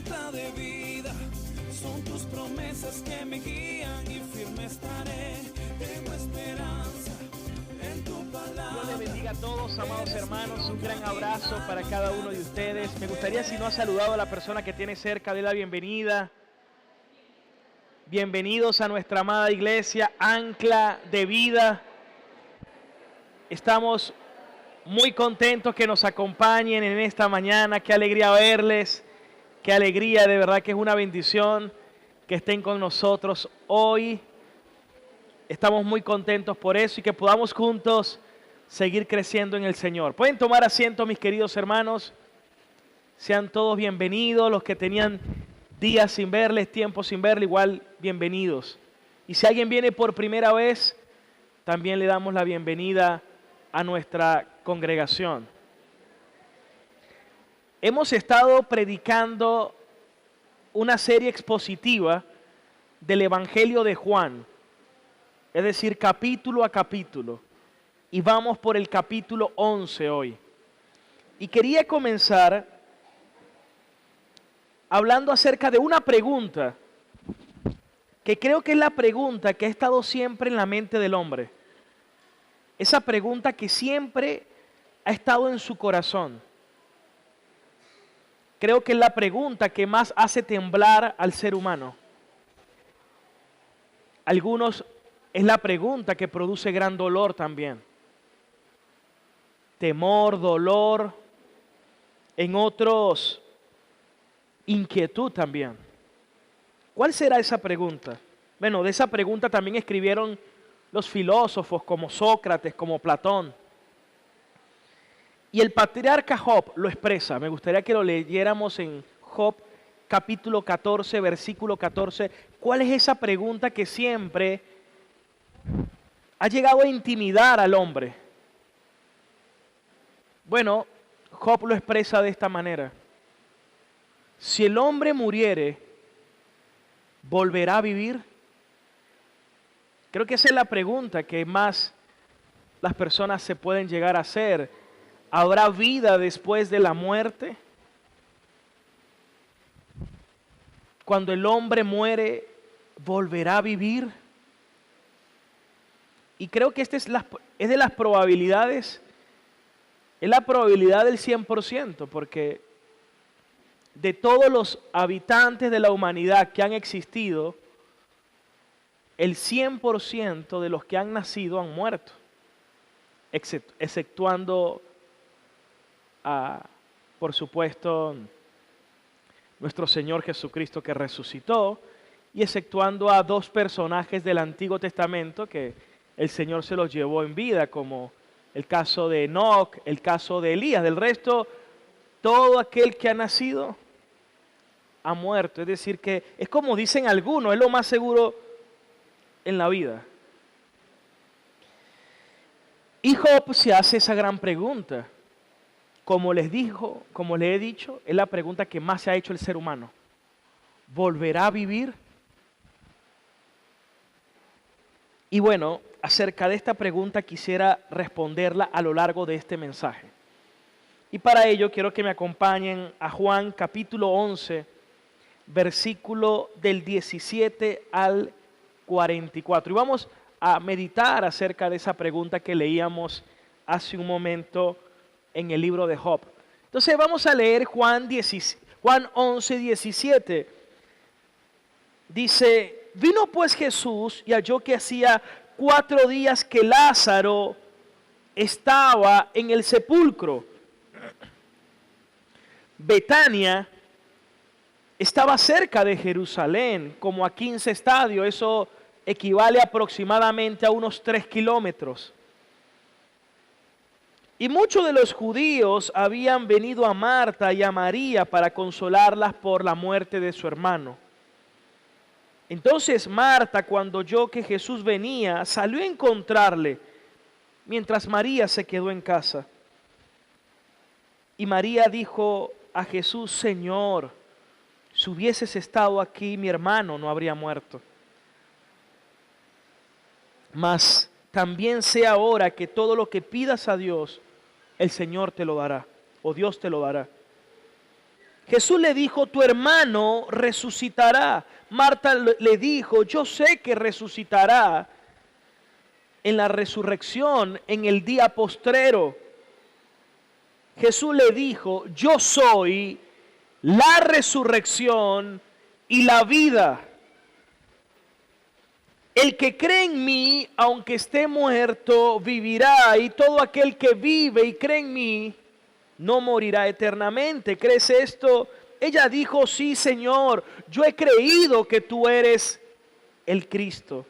meta de vida. Son tus promesas que me guían y firme estaré. Tengo esperanza en tu palabra. Dios les bendiga a todos, amados hermanos. Un gran abrazo para cada uno de ustedes. Me gustaría, si no ha saludado a la persona que tiene cerca, de la bienvenida. Bienvenidos a nuestra amada iglesia, Ancla de Vida. Estamos muy contentos que nos acompañen en esta mañana. Qué alegría verles. Qué alegría, de verdad que es una bendición que estén con nosotros hoy. Estamos muy contentos por eso y que podamos juntos seguir creciendo en el Señor. Pueden tomar asiento, mis queridos hermanos. Sean todos bienvenidos. Los que tenían días sin verles, tiempo sin verle, igual bienvenidos. Y si alguien viene por primera vez, también le damos la bienvenida a nuestra congregación. Hemos estado predicando una serie expositiva del Evangelio de Juan, es decir, capítulo a capítulo, y vamos por el capítulo 11 hoy. Y quería comenzar hablando acerca de una pregunta, que creo que es la pregunta que ha estado siempre en la mente del hombre. Esa pregunta que siempre ha estado en su corazón. Creo que es la pregunta que más hace temblar al ser humano. Algunos es la pregunta que produce gran dolor también. Temor, dolor. En otros, inquietud también. ¿Cuál será esa pregunta? Bueno, de esa pregunta también escribieron los filósofos como Sócrates, como Platón. Y el patriarca Job lo expresa. Me gustaría que lo leyéramos en Job capítulo 14, versículo 14. ¿Cuál es esa pregunta que siempre ha llegado a intimidar al hombre? Bueno, Job lo expresa de esta manera. Si el hombre muriere, ¿volverá a vivir? Creo que esa es la pregunta que más las personas se pueden llegar a hacer. ¿Habrá vida después de la muerte? Cuando el hombre muere, ¿volverá a vivir? Y creo que esta es de las probabilidades, es la probabilidad del 100%, porque de todos los habitantes de la humanidad que han existido, el 100% de los que han nacido han muerto, exceptuando por supuesto, nuestro Señor Jesucristo que resucitó, y exceptuando a dos personajes del Antiguo Testamento que el Señor se los llevó en vida, como el caso de Enoc, el caso de Elías. Del resto, todo aquel que ha nacido ha muerto. Es decir, que es como dicen algunos, es lo más seguro en la vida. Y Job se hace esa gran pregunta. Como les he dicho, es la pregunta que más se ha hecho el ser humano. ¿Volverá a vivir? Y bueno, acerca de esta pregunta quisiera responderla a lo largo de este mensaje. Y para ello quiero que me acompañen a Juan capítulo 11, versículo del 17 al 44. Y vamos a meditar acerca de esa pregunta que leíamos hace un momento en el libro de Job. Entonces vamos a leer Juan 11, 17. Dice: vino pues Jesús y halló que hacía 4 días que Lázaro estaba en el sepulcro. Betania estaba cerca de Jerusalén, como a 15 estadios. Eso equivale aproximadamente a unos 3 kilómetros. Y muchos de los judíos habían venido a Marta y a María para consolarlas por la muerte de su hermano. Entonces Marta, cuando oyó que Jesús venía, salió a encontrarle, mientras María se quedó en casa. Y María dijo a Jesús: Señor, si hubieses estado aquí, mi hermano no habría muerto. Mas también sé ahora que todo lo que pidas a Dios, el Señor te lo dará, o Dios te lo dará. Jesús le dijo, tu hermano resucitará. Marta le dijo, yo sé que resucitará en la resurrección, en el día postrero. Jesús le dijo, yo soy la resurrección y la vida. El que cree en mí, aunque esté muerto, vivirá, y todo aquel que vive y cree en mí, no morirá eternamente. ¿Crees esto? Ella dijo, sí, Señor, yo he creído que tú eres el Cristo,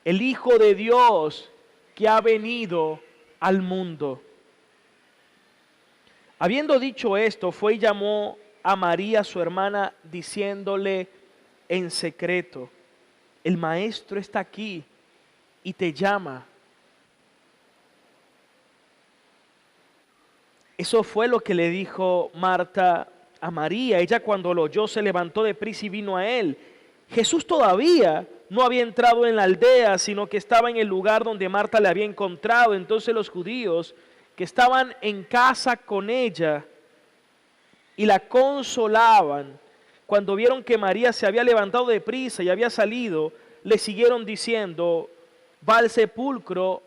el Hijo de Dios que ha venido al mundo. Habiendo dicho esto, fue y llamó a María, su hermana, diciéndole en secreto, el Maestro está aquí y te llama. Eso fue lo que le dijo Marta a María. Ella, cuando lo oyó, se levantó deprisa y vino a él. Jesús todavía no había entrado en la aldea, sino que estaba en el lugar donde Marta le había encontrado. Entonces los judíos que estaban en casa con ella y la consolaban, cuando vieron que María se había levantado deprisa y había salido, le siguieron diciendo, va al sepulcro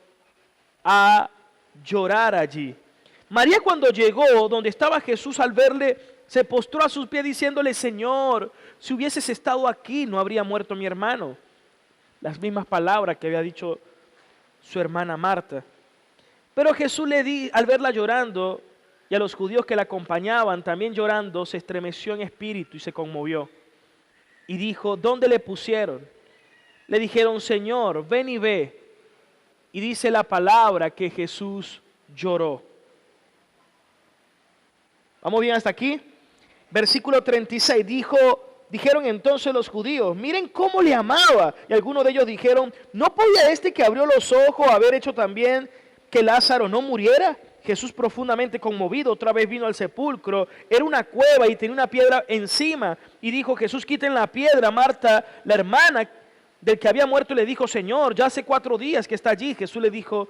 a llorar allí. María, cuando llegó donde estaba Jesús, al verle, se postró a sus pies diciéndole, Señor, si hubieses estado aquí, no habría muerto mi hermano. Las mismas palabras que había dicho su hermana Marta. Pero Jesús al verla llorando, y a los judíos que la acompañaban también llorando, se estremeció en espíritu y se conmovió. Y dijo, ¿dónde le pusieron? Le dijeron, Señor, ven y ve. Y dice la palabra que Jesús lloró. ¿Vamos bien hasta aquí? Versículo 36, dijeron entonces los judíos, miren cómo le amaba. Y algunos de ellos dijeron, ¿no podía este que abrió los ojos haber hecho también que Lázaro no muriera? Jesús, profundamente conmovido, otra vez vino al sepulcro. Era una cueva y tenía una piedra encima. Y dijo, Jesús, quiten la piedra. Marta, la hermana del que había muerto, le dijo, Señor, ya hace 4 días que está allí. Jesús le dijo,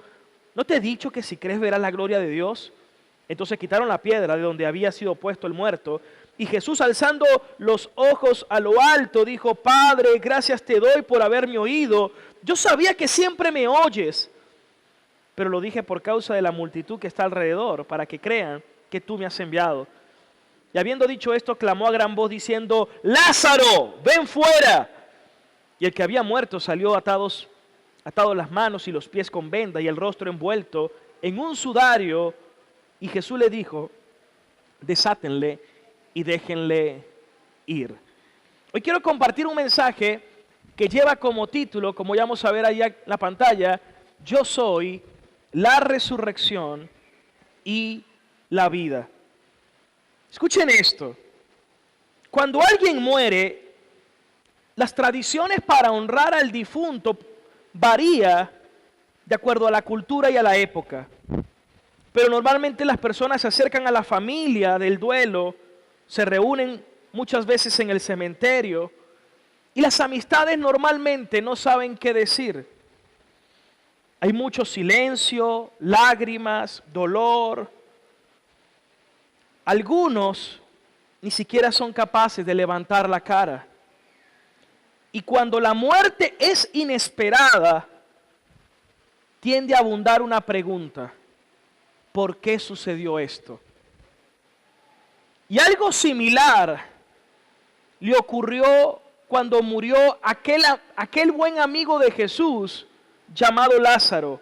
¿no te he dicho que si crees verás la gloria de Dios? Entonces quitaron la piedra de donde había sido puesto el muerto. Y Jesús, alzando los ojos a lo alto, dijo, Padre, gracias te doy por haberme oído. Yo sabía que siempre me oyes, pero lo dije por causa de la multitud que está alrededor, para que crean que tú me has enviado. Y habiendo dicho esto, clamó a gran voz diciendo, Lázaro, ven fuera. Y el que había muerto salió atados las manos y los pies con venda y el rostro envuelto en un sudario. Y Jesús le dijo, desátenle y déjenle ir. Hoy quiero compartir un mensaje que lleva como título, como ya vamos a ver allá en la pantalla, yo soy la resurrección y la vida. Escuchen esto. Cuando alguien muere, las tradiciones para honrar al difunto varían de acuerdo a la cultura y a la época. Pero normalmente las personas se acercan a la familia del duelo, se reúnen muchas veces en el cementerio y las amistades normalmente no saben qué decir. Hay mucho silencio, lágrimas, dolor. Algunos ni siquiera son capaces de levantar la cara. Y cuando la muerte es inesperada, tiende a abundar una pregunta. ¿Por qué sucedió esto? Y algo similar le ocurrió cuando murió aquel buen amigo de Jesús llamado Lázaro.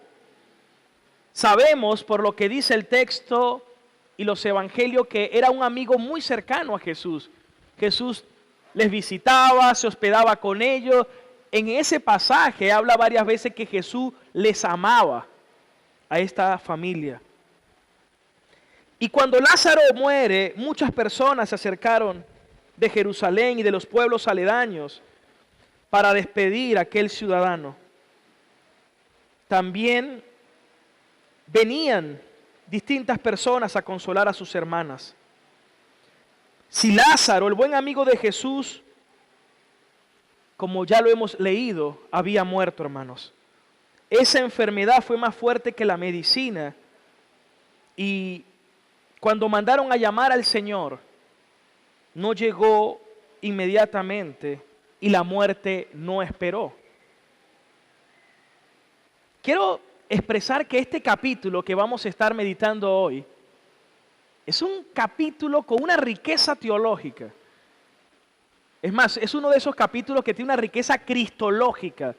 Sabemos por lo que dice el texto y los evangelios que era un amigo muy cercano a Jesús. Jesús les visitaba, se hospedaba con ellos. En ese pasaje habla varias veces que Jesús les amaba a esta familia. Y cuando Lázaro muere, muchas personas se acercaron de Jerusalén y de los pueblos aledaños para despedir a aquel ciudadano. También venían distintas personas a consolar a sus hermanas. Si Lázaro, el buen amigo de Jesús, como ya lo hemos leído, había muerto, hermanos. Esa enfermedad fue más fuerte que la medicina y cuando mandaron a llamar al Señor, no llegó inmediatamente y la muerte no esperó. Quiero expresar que este capítulo que vamos a estar meditando hoy es un capítulo con una riqueza teológica. Es más, es uno de esos capítulos que tiene una riqueza cristológica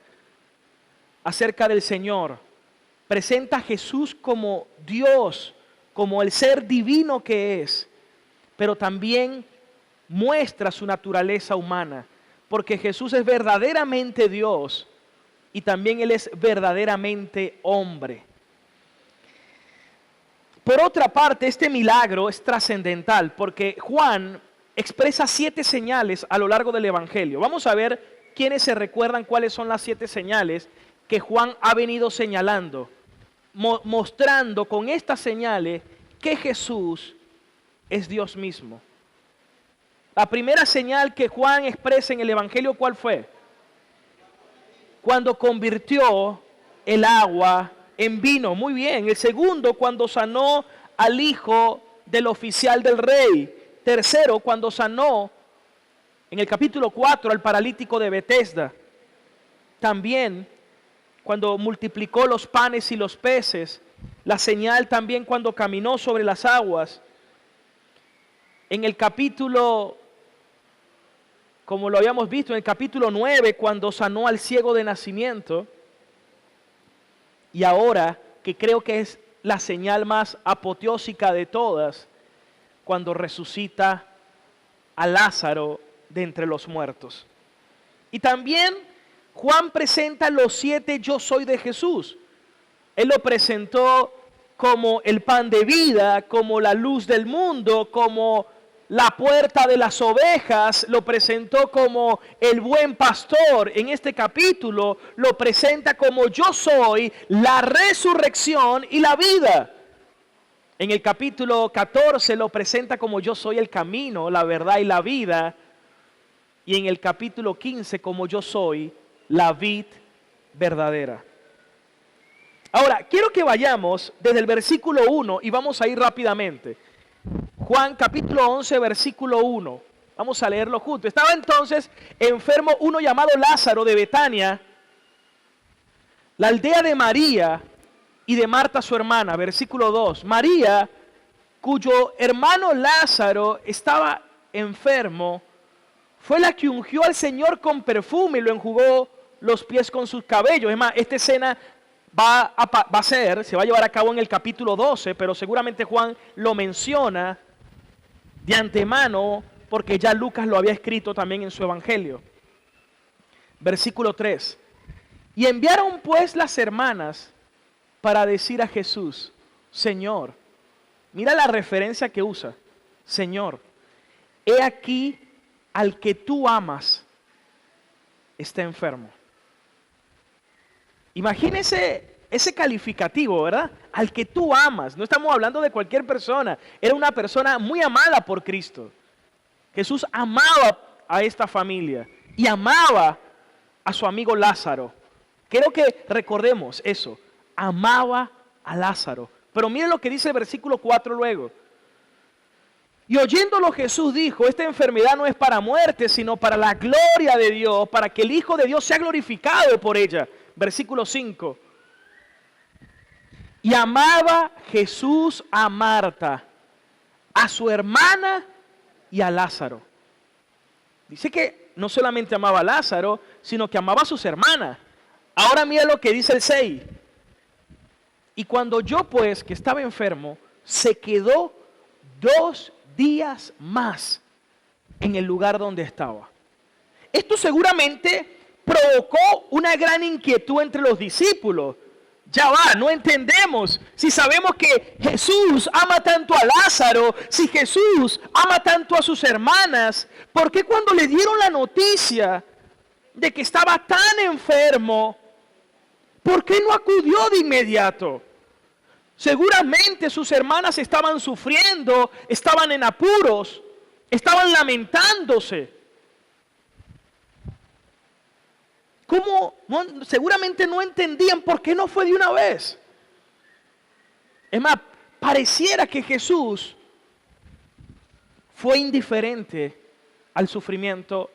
acerca del Señor. Presenta a Jesús como Dios, como el ser divino que es, pero también muestra su naturaleza humana, porque Jesús es verdaderamente Dios y también Él es verdaderamente hombre. Por otra parte, este milagro es trascendental porque Juan expresa 7 señales a lo largo del Evangelio. Vamos a ver quiénes se recuerdan cuáles son las 7 señales que Juan ha venido señalando, mostrando con estas señales que Jesús es Dios mismo. La primera señal que Juan expresa en el Evangelio, ¿cuál fue? Cuando convirtió el agua en vino. Muy bien. El segundo, cuando sanó al hijo del oficial del rey. Tercero, cuando sanó en el capítulo 4 al paralítico de Betesda. También cuando multiplicó los panes y los peces. La señal también cuando caminó sobre las aguas. En el capítulo, como lo habíamos visto, en el capítulo 9, cuando sanó al ciego de nacimiento. Y ahora, que creo que es la señal más apoteósica de todas, cuando resucita a Lázaro de entre los muertos. Y también Juan presenta los 7 yo soy de Jesús. Él lo presentó como el pan de vida, como la luz del mundo, como la puerta de las ovejas, lo presentó como el buen pastor. En este capítulo lo presenta como yo soy la resurrección y la vida. En el capítulo 14 lo presenta como yo soy el camino, la verdad y la vida. Y en el capítulo 15 como yo soy la vid verdadera. Ahora, quiero que vayamos desde el versículo 1 y vamos a ir rápidamente. Juan capítulo 11, versículo 1. Vamos a leerlo juntos. Estaba entonces enfermo uno llamado Lázaro de Betania, la aldea de María y de Marta su hermana. Versículo 2. María, cuyo hermano Lázaro estaba enfermo, fue la que ungió al Señor con perfume y lo enjugó los pies con sus cabellos. Es más, esta escena se va a llevar a cabo en el capítulo 12, pero seguramente Juan lo menciona de antemano porque ya Lucas lo había escrito también en su evangelio. Versículo 3. Y enviaron pues las hermanas para decir a Jesús, Señor, mira la referencia que usa, Señor, he aquí al que tú amas está enfermo. Imagínese ese calificativo, ¿verdad? Al que tú amas. No estamos hablando de cualquier persona. Era una persona muy amada por Cristo. Jesús amaba a esta familia y amaba a su amigo Lázaro. Quiero que recordemos eso. Amaba a Lázaro. Pero miren lo que dice el versículo 4 luego. Y oyéndolo Jesús dijo, esta enfermedad no es para muerte, sino para la gloria de Dios, para que el Hijo de Dios sea glorificado por ella. Versículo 5. Y amaba Jesús a Marta, a su hermana y a Lázaro. Dice que no solamente amaba a Lázaro, sino que amaba a sus hermanas. Ahora mira lo que dice el 6. Y cuando yo pues, que estaba enfermo, se quedó 2 días más en el lugar donde estaba. Esto seguramente provocó una gran inquietud entre los discípulos. Ya va, no entendemos. Si sabemos que Jesús ama tanto a Lázaro, si Jesús ama tanto a sus hermanas, ¿por qué cuando le dieron la noticia de que estaba tan enfermo, por qué no acudió de inmediato? Seguramente sus hermanas estaban sufriendo, estaban en apuros, estaban lamentándose. ¿Cómo? Seguramente no entendían por qué no fue de una vez. Es más, pareciera que Jesús fue indiferente al sufrimiento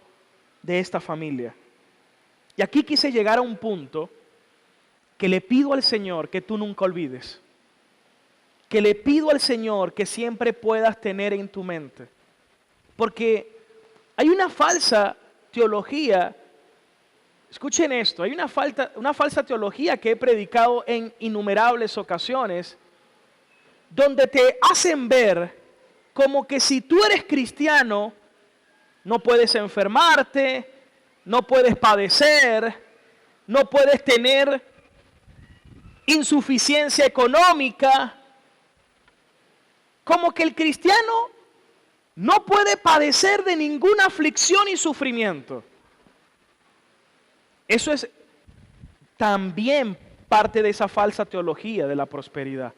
de esta familia. Y aquí quise llegar a un punto que le pido al Señor que tú nunca olvides. Que le pido al Señor que siempre puedas tener en tu mente. Porque hay una falsa teología. Escuchen esto, hay una falsa teología que he predicado en innumerables ocasiones, donde te hacen ver como que si tú eres cristiano, no puedes enfermarte, no puedes padecer, no puedes tener insuficiencia económica, como que el cristiano no puede padecer de ninguna aflicción y sufrimiento. Eso es también parte de esa falsa teología de la prosperidad.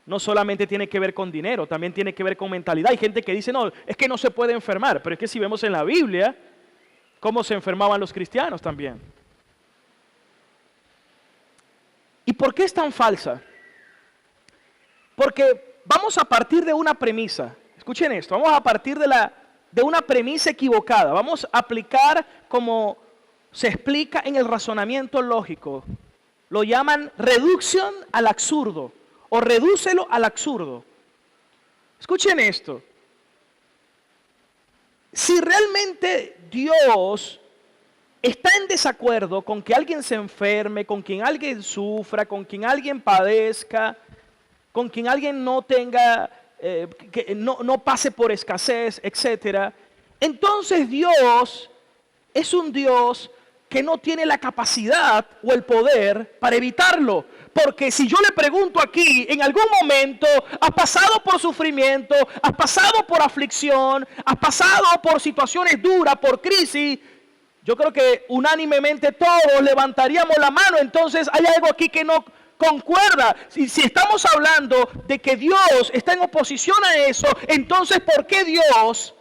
No solamente tiene que ver con dinero, también tiene que ver con mentalidad. Hay gente que dice, no, es que no se puede enfermar. Pero es que si vemos en la Biblia, cómo se enfermaban los cristianos también. ¿Y por qué es tan falsa? Porque vamos a partir de una premisa. Escuchen esto, vamos a partir de una premisa equivocada. Vamos a aplicar como se explica en el razonamiento lógico. Lo llaman reducción al absurdo o redúcelo al absurdo. Escuchen esto. Si realmente Dios está en desacuerdo con que alguien se enferme, con quien alguien sufra, con quien alguien padezca, con quien alguien no tenga, que no pase por escasez, etc., entonces Dios es un Dios que no tiene la capacidad o el poder para evitarlo. Porque si yo le pregunto aquí, en algún momento has pasado por sufrimiento, has pasado por aflicción, has pasado por situaciones duras, por crisis, yo creo que unánimemente todos levantaríamos la mano. Entonces hay algo aquí que no concuerda. Si estamos hablando de que Dios está en oposición a eso, entonces ¿por qué Dios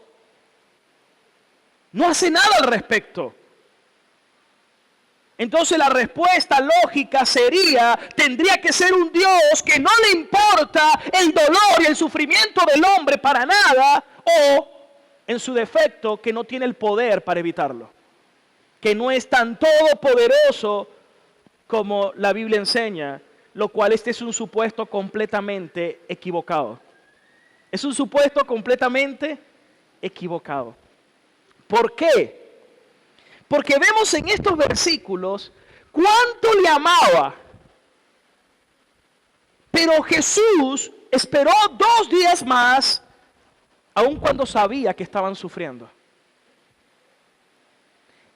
no hace nada al respecto? Entonces la respuesta lógica tendría que ser un Dios que no le importa el dolor y el sufrimiento del hombre para nada, o en su defecto que no tiene el poder para evitarlo, que no es tan todopoderoso como la Biblia enseña, lo cual este es un supuesto completamente equivocado. Es un supuesto completamente equivocado. ¿Por qué? Porque vemos en estos versículos cuánto le amaba. Pero Jesús esperó 2 días más, aun cuando sabía que estaban sufriendo.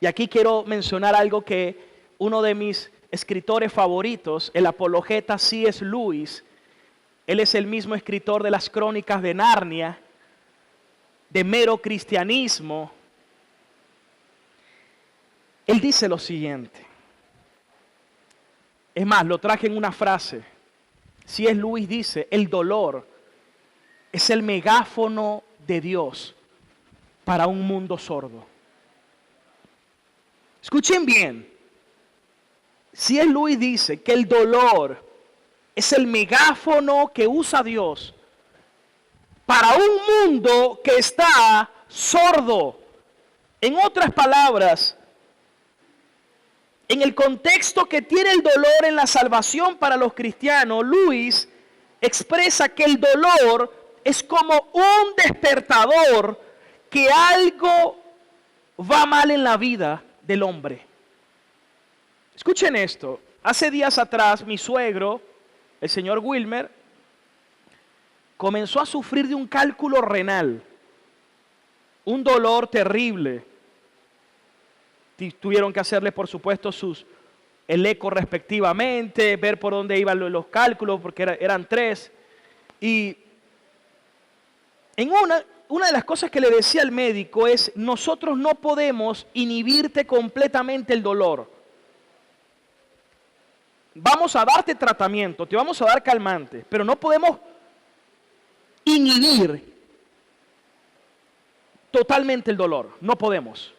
Y aquí quiero mencionar algo que uno de mis escritores favoritos, el apologeta C.S. Lewis, él es el mismo escritor de las Crónicas de Narnia, de Mero Cristianismo. Él dice lo siguiente. Es más, lo traje en una frase. C.S. Lewis dice, el dolor es el megáfono de Dios para un mundo sordo. Escuchen bien. C.S. Lewis dice que el dolor es el megáfono que usa Dios para un mundo que está sordo. En otras palabras, en el contexto que tiene el dolor en la salvación para los cristianos, Lewis expresa que el dolor es como un despertador que algo va mal en la vida del hombre. Escuchen esto. Hace días atrás mi suegro, el señor Wilmer, comenzó a sufrir de un cálculo renal, un dolor terrible. Tuvieron que hacerle, por supuesto, el eco respectivamente, ver por dónde iban los cálculos, porque eran 3. Y en una de las cosas que le decía al médico es, nosotros no podemos inhibirte completamente el dolor. Vamos a darte tratamiento, te vamos a dar calmante, pero no podemos inhibir totalmente el dolor, no podemos.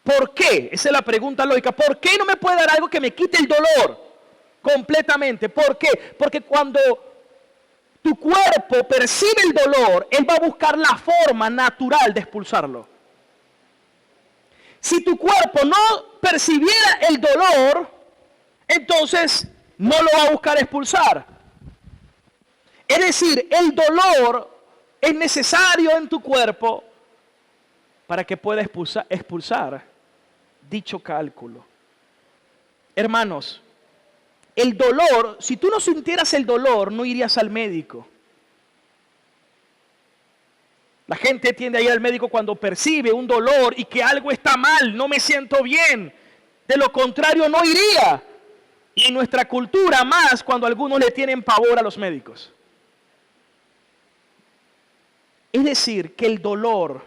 ¿Por qué? Esa es la pregunta lógica. ¿Por qué no me puede dar algo que me quite el dolor completamente? ¿Por qué? Porque cuando tu cuerpo percibe el dolor, él va a buscar la forma natural de expulsarlo. Si tu cuerpo no percibiera el dolor, entonces no lo va a buscar expulsar. Es decir, el dolor es necesario en tu cuerpo para que pueda expulsar dicho cálculo. Hermanos, el dolor, si tú no sintieras el dolor, no irías al médico. La gente tiende a ir al médico cuando percibe un dolor y que algo está mal, no me siento bien. De lo contrario, no iría. Y en nuestra cultura más cuando algunos le tienen pavor a los médicos. Es decir, que el dolor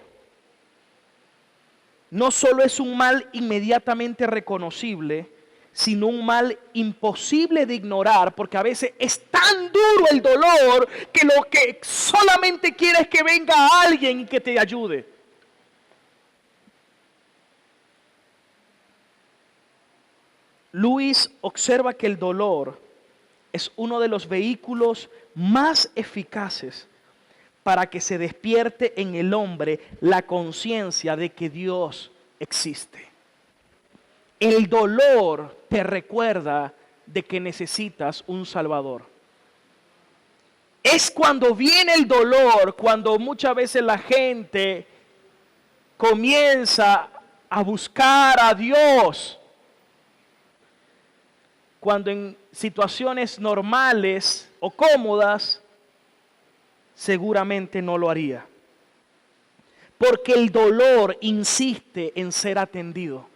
no solo es un mal inmediatamente reconocible, sino un mal imposible de ignorar, porque a veces es tan duro el dolor que lo que solamente quieres es que venga alguien y que te ayude. Luis observa que el dolor es uno de los vehículos más eficaces para que se despierte en el hombre la conciencia de que Dios existe. El dolor te recuerda de que necesitas un Salvador. Es cuando viene el dolor, cuando muchas veces la gente comienza a buscar a Dios. Cuando en situaciones normales o cómodas, seguramente no lo haría. Porque el dolor insiste en ser atendido.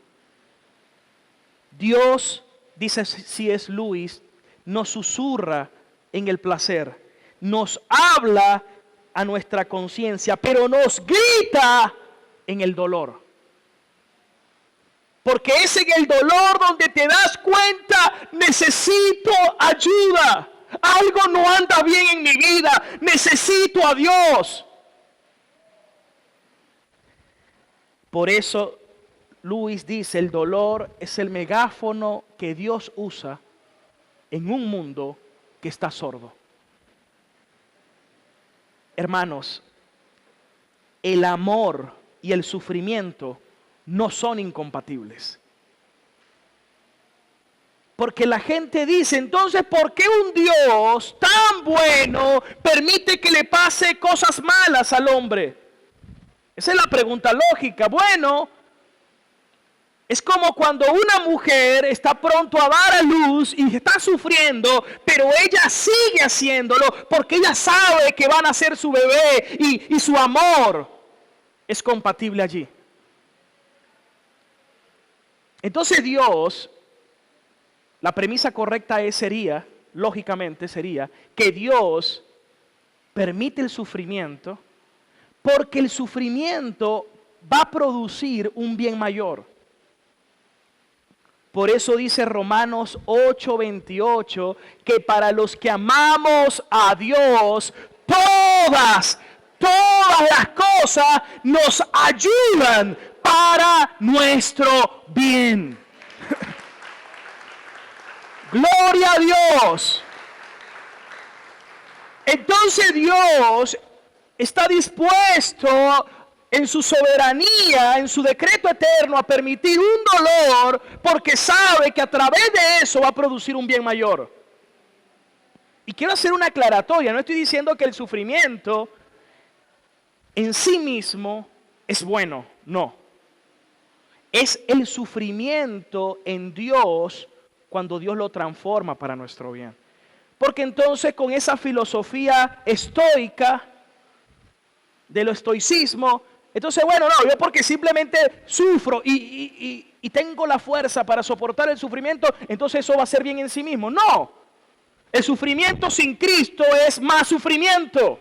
Dios, dice C.S. Lewis, nos susurra en el placer, nos habla a nuestra conciencia, pero nos grita en el dolor. Porque es en el dolor donde te das cuenta, necesito ayuda, algo no anda bien en mi vida, necesito a Dios. Por eso Luis dice, el dolor es el megáfono que Dios usa en un mundo que está sordo. Hermanos, el amor y el sufrimiento no son incompatibles. Porque la gente dice, entonces, ¿por qué un Dios tan bueno permite que le pase cosas malas al hombre? Esa es la pregunta lógica. Bueno, es como cuando una mujer está pronto a dar a luz y está sufriendo, pero ella sigue haciéndolo porque ella sabe que van a ser su bebé y su amor es compatible allí. Entonces Dios, la premisa correcta sería, lógicamente sería, que Dios permite el sufrimiento porque el sufrimiento va a producir un bien mayor. Por eso dice Romanos 8:28 que para los que amamos a Dios, todas las cosas nos ayudan para nuestro bien. Gloria a Dios. Entonces Dios está dispuesto en su soberanía, en su decreto eterno, a permitir un dolor porque sabe que a través de eso va a producir un bien mayor. Y quiero hacer una aclaratoria, no estoy diciendo que el sufrimiento en sí mismo es bueno, no. Es el sufrimiento en Dios cuando Dios lo transforma para nuestro bien. Porque entonces con esa filosofía estoica, de lo estoicismo, entonces bueno, no, yo porque simplemente sufro y tengo la fuerza para soportar el sufrimiento, entonces eso va a ser bien en sí mismo. No, el sufrimiento sin Cristo es más sufrimiento.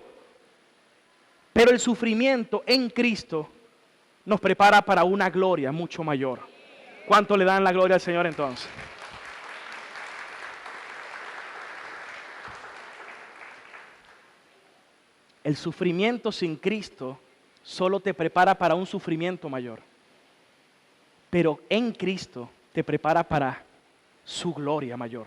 Pero el sufrimiento en Cristo nos prepara para una gloria mucho mayor. ¿Cuánto le dan la gloria al Señor entonces? El sufrimiento sin Cristo solo te prepara para un sufrimiento mayor. Pero en Cristo te prepara para su gloria mayor.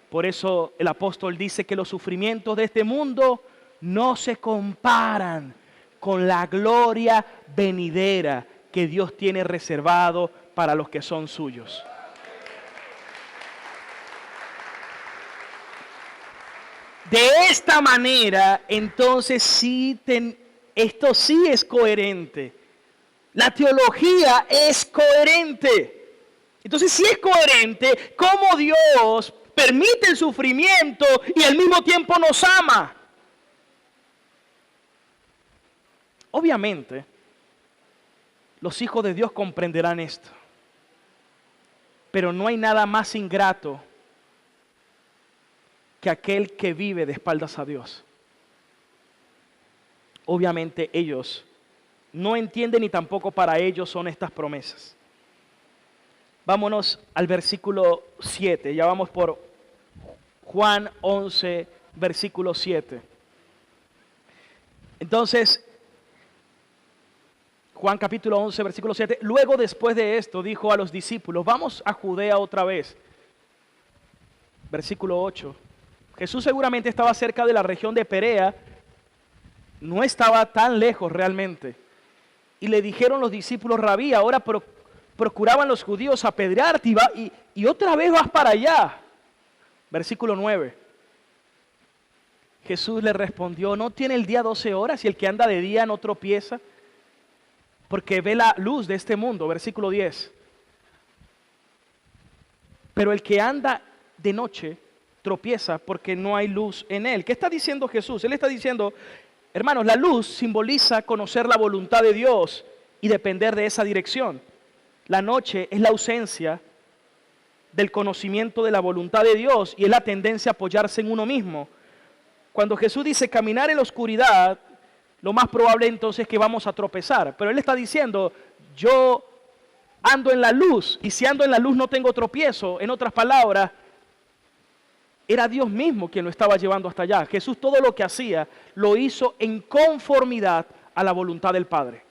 Por eso el apóstol dice que los sufrimientos de este mundo no se comparan con la gloria venidera que Dios tiene reservado para los que son suyos. De esta manera, entonces esto sí es coherente. La teología es coherente. Entonces, si es coherente, ¿cómo Dios permite el sufrimiento y al mismo tiempo nos ama? Obviamente, los hijos de Dios comprenderán esto. Pero no hay nada más ingrato que aquel que vive de espaldas a Dios. Obviamente ellos no entienden ni tampoco para ellos son estas promesas. Vámonos al versículo 7. Ya vamos por Juan 11, versículo 7. Entonces, Juan capítulo 11, versículo 7. Luego, después de esto, dijo a los discípulos, vamos a Judea otra vez. Versículo 8. Jesús seguramente estaba cerca de la región de Perea. No estaba tan lejos realmente. Y le dijeron los discípulos, Rabí, ahora procuraban los judíos apedrearte y otra vez vas para allá. Versículo 9. Jesús le respondió, ¿no tiene el día 12 horas y el que anda de día no tropieza? Porque ve la luz de este mundo. Versículo 10. Pero el que anda de noche tropieza porque no hay luz en él. ¿Qué está diciendo Jesús? Él está diciendo, hermanos, la luz simboliza conocer la voluntad de Dios y depender de esa dirección. La noche es la ausencia del conocimiento de la voluntad de Dios y es la tendencia a apoyarse en uno mismo. Cuando Jesús dice caminar en la oscuridad, lo más probable entonces es que vamos a tropezar. Pero Él está diciendo, yo ando en la luz y si ando en la luz no tengo tropiezo. En otras palabras, era Dios mismo quien lo estaba llevando hasta allá. Jesús todo lo que hacía lo hizo en conformidad a la voluntad del Padre.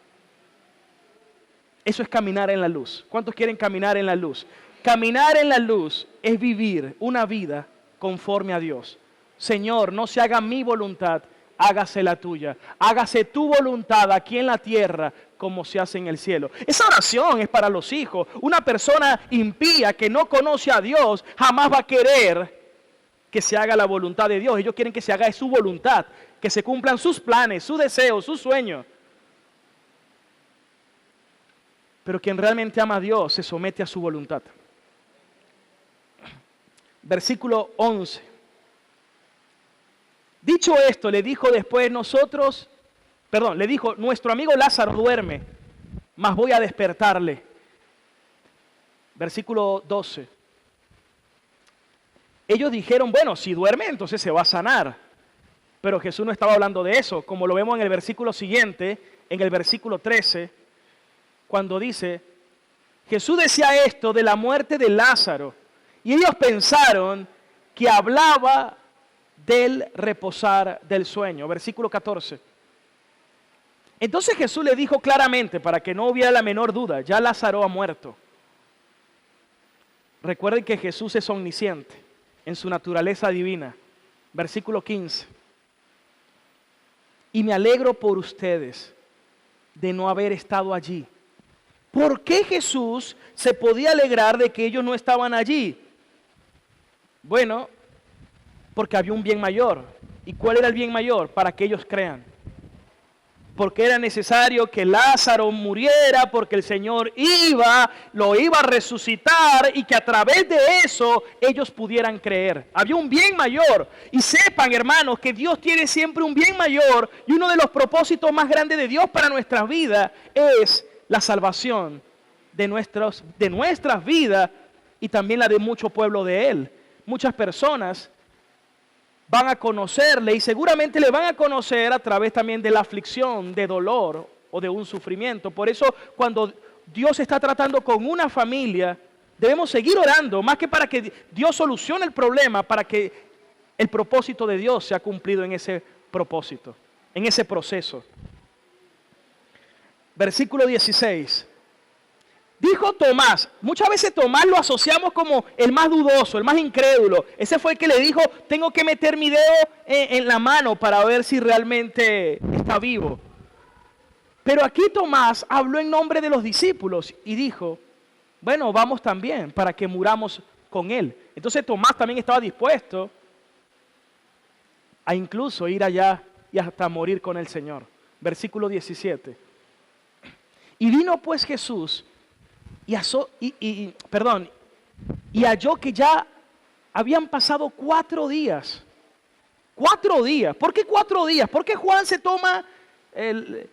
Eso es caminar en la luz. ¿Cuántos quieren caminar en la luz? Caminar en la luz es vivir una vida conforme a Dios. Señor, no se haga mi voluntad, hágase la tuya. Hágase tu voluntad aquí en la tierra como se hace en el cielo. Esa oración es para los hijos. Una persona impía que no conoce a Dios jamás va a querer que se haga la voluntad de Dios. Ellos quieren que se haga su voluntad, que se cumplan sus planes, sus deseos, sus sueños. Pero quien realmente ama a Dios se somete a su voluntad. Versículo 11. Dicho esto, le dijo después le dijo, nuestro amigo Lázaro duerme, mas voy a despertarle. Versículo 12. Ellos dijeron, bueno, si duerme, entonces se va a sanar. Pero Jesús no estaba hablando de eso, como lo vemos en el versículo siguiente, en el versículo 13, cuando dice, Jesús decía esto de la muerte de Lázaro, y ellos pensaron que hablaba del reposar del sueño. Versículo 14. Entonces Jesús le dijo claramente, para que no hubiera la menor duda, ya Lázaro ha muerto. Recuerden que Jesús es omnisciente en su naturaleza divina. Versículo 15. Y me alegro por ustedes de no haber estado allí. ¿Por qué Jesús se podía alegrar de que ellos no estaban allí? Bueno, porque había un bien mayor. ¿Y cuál era el bien mayor? Para que ellos crean. Porque era necesario que Lázaro muriera, porque el Señor lo iba a resucitar y que a través de eso ellos pudieran creer. Había un bien mayor. Y sepan, hermanos, que Dios tiene siempre un bien mayor y uno de los propósitos más grandes de Dios para nuestras vidas es la salvación de nuestras vidas y también la de mucho pueblo de Él. Muchas personas van a conocerle y seguramente le van a conocer a través también de la aflicción, de dolor o de un sufrimiento. Por eso cuando Dios está tratando con una familia, debemos seguir orando, más que para que Dios solucione el problema, para que el propósito de Dios sea cumplido en ese propósito, en ese proceso. Versículo 16. Dijo Tomás. Muchas veces Tomás lo asociamos como el más dudoso, el más incrédulo. Ese fue el que le dijo, tengo que meter mi dedo en la mano para ver si realmente está vivo. Pero aquí Tomás habló en nombre de los discípulos y dijo, bueno, vamos también para que muramos con él. Entonces Tomás también estaba dispuesto a incluso ir allá y hasta morir con el Señor. Versículo 17. Y vino pues Jesús y halló que ya habían pasado 4 días. 4 días. ¿Por qué 4 días? ¿Por qué Juan se toma el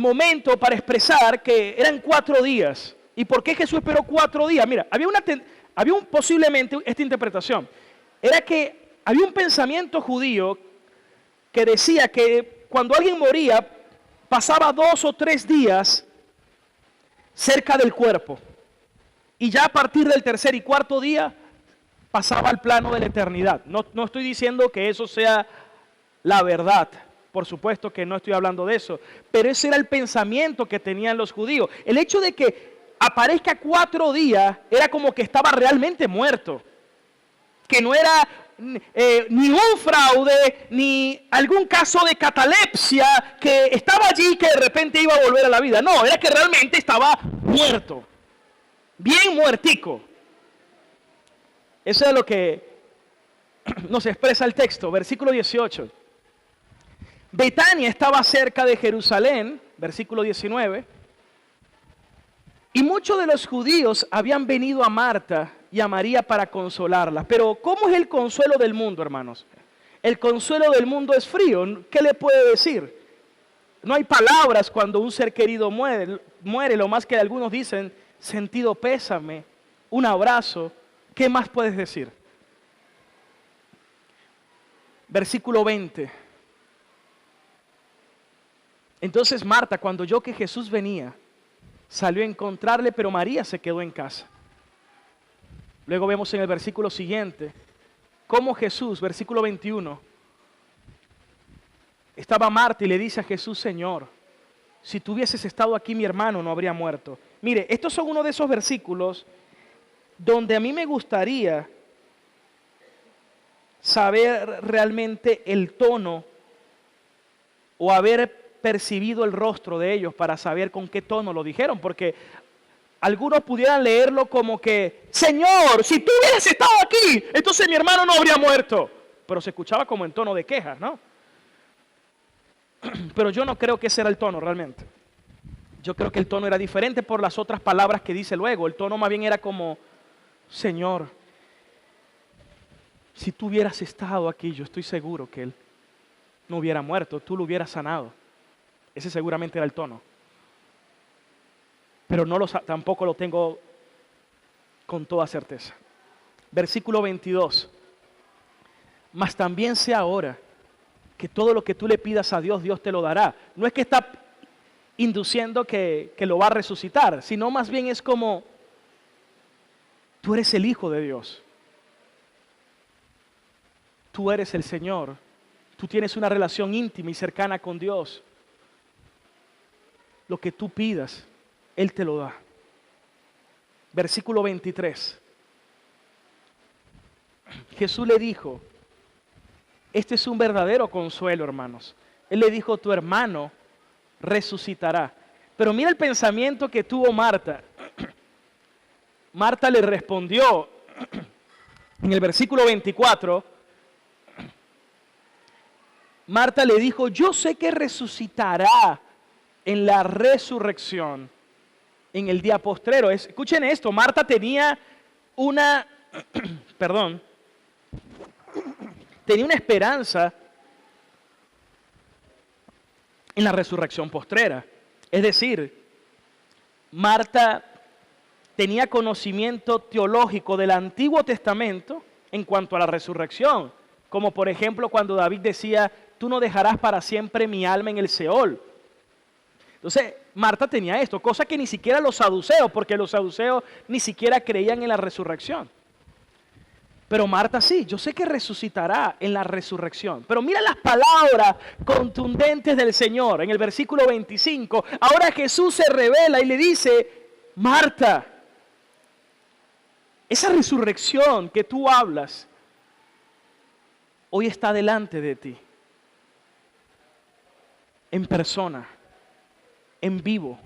momento para expresar que eran 4 días? ¿Y por qué Jesús esperó 4 días? Mira, había posiblemente esta interpretación. Era que había un pensamiento judío que decía que cuando alguien moría, pasaba 2 o 3 días cerca del cuerpo. Y ya a partir del tercer y cuarto día, pasaba al plano de la eternidad. No estoy diciendo que eso sea la verdad. Por supuesto que no estoy hablando de eso. Pero ese era el pensamiento que tenían los judíos. El hecho de que aparezca 4 días era como que estaba realmente muerto. Que no era ni un fraude, ni algún caso de catalepsia que estaba allí que de repente iba a volver a la vida. No, era que realmente estaba muerto. Bien muertico. Eso es lo que nos expresa el texto, versículo 18. Betania estaba cerca de Jerusalén, versículo 19. Y muchos de los judíos habían venido a Marta y a María para consolarlas. Pero ¿cómo es el consuelo del mundo, hermanos? El consuelo del mundo es frío. ¿Qué le puede decir? No hay palabras cuando un ser querido muere. Lo más que algunos dicen, sentido pésame, un abrazo. ¿Qué más puedes decir? Versículo 20. Entonces Marta, cuando oyó que Jesús venía, salió a encontrarle, pero María se quedó en casa. Luego vemos en el versículo siguiente, cómo Jesús, versículo 21, estaba Marta y le dice a Jesús, Señor, si tú hubieses estado aquí, mi hermano no habría muerto. Mire, estos son uno de esos versículos donde a mí me gustaría saber realmente el tono o haber percibido el rostro de ellos para saber con qué tono lo dijeron, porque algunos pudieran leerlo como que, Señor, si tú hubieras estado aquí, entonces mi hermano no habría muerto. Pero se escuchaba como en tono de quejas, ¿no? Pero yo no creo que ese era el tono realmente. Yo creo que el tono era diferente por las otras palabras que dice luego. El tono más bien era como, Señor, si tú hubieras estado aquí, yo estoy seguro que él no hubiera muerto, tú lo hubieras sanado. Ese seguramente era el tono. Pero tampoco lo tengo con toda certeza. Versículo 22. Mas también sé ahora que todo lo que tú le pidas a Dios, Dios te lo dará. No es que está induciendo que lo va a resucitar, sino más bien es como, tú eres el Hijo de Dios. Tú eres el Señor. Tú tienes una relación íntima y cercana con Dios. Lo que tú pidas, Él te lo da. Versículo 23. Jesús le dijo, este es un verdadero consuelo, hermanos. Él le dijo, tu hermano resucitará. Pero mira el pensamiento que tuvo Marta. Marta le respondió en el versículo 24. Marta le dijo, yo sé que resucitará en la resurrección, en el día postrero. Escuchen esto, Marta tenía tenía una esperanza en la resurrección postrera. Es decir, Marta tenía conocimiento teológico del Antiguo Testamento en cuanto a la resurrección. Como por ejemplo cuando David decía, tú no dejarás para siempre mi alma en el Seol. Entonces, Marta tenía esto, cosa que ni siquiera los saduceos, porque los saduceos ni siquiera creían en la resurrección. Pero Marta sí, yo sé que resucitará en la resurrección. Pero mira las palabras contundentes del Señor en el versículo 25. Ahora Jesús se revela y le dice, Marta, esa resurrección que tú hablas, hoy está delante de ti. En persona, en vivo.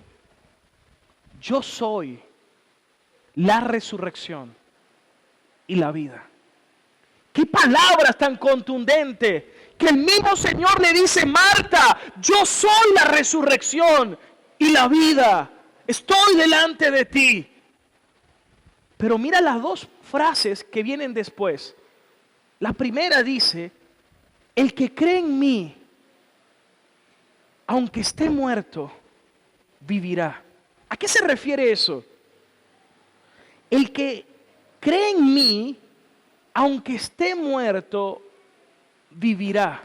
Yo soy la resurrección y la vida. ¡Qué palabras tan contundentes! Que el mismo Señor le dice, Marta, yo soy la resurrección y la vida. Estoy delante de ti. Pero mira las dos frases que vienen después. La primera dice, el que cree en mí, aunque esté muerto, vivirá. ¿A qué se refiere eso? El que cree en mí, aunque esté muerto, vivirá.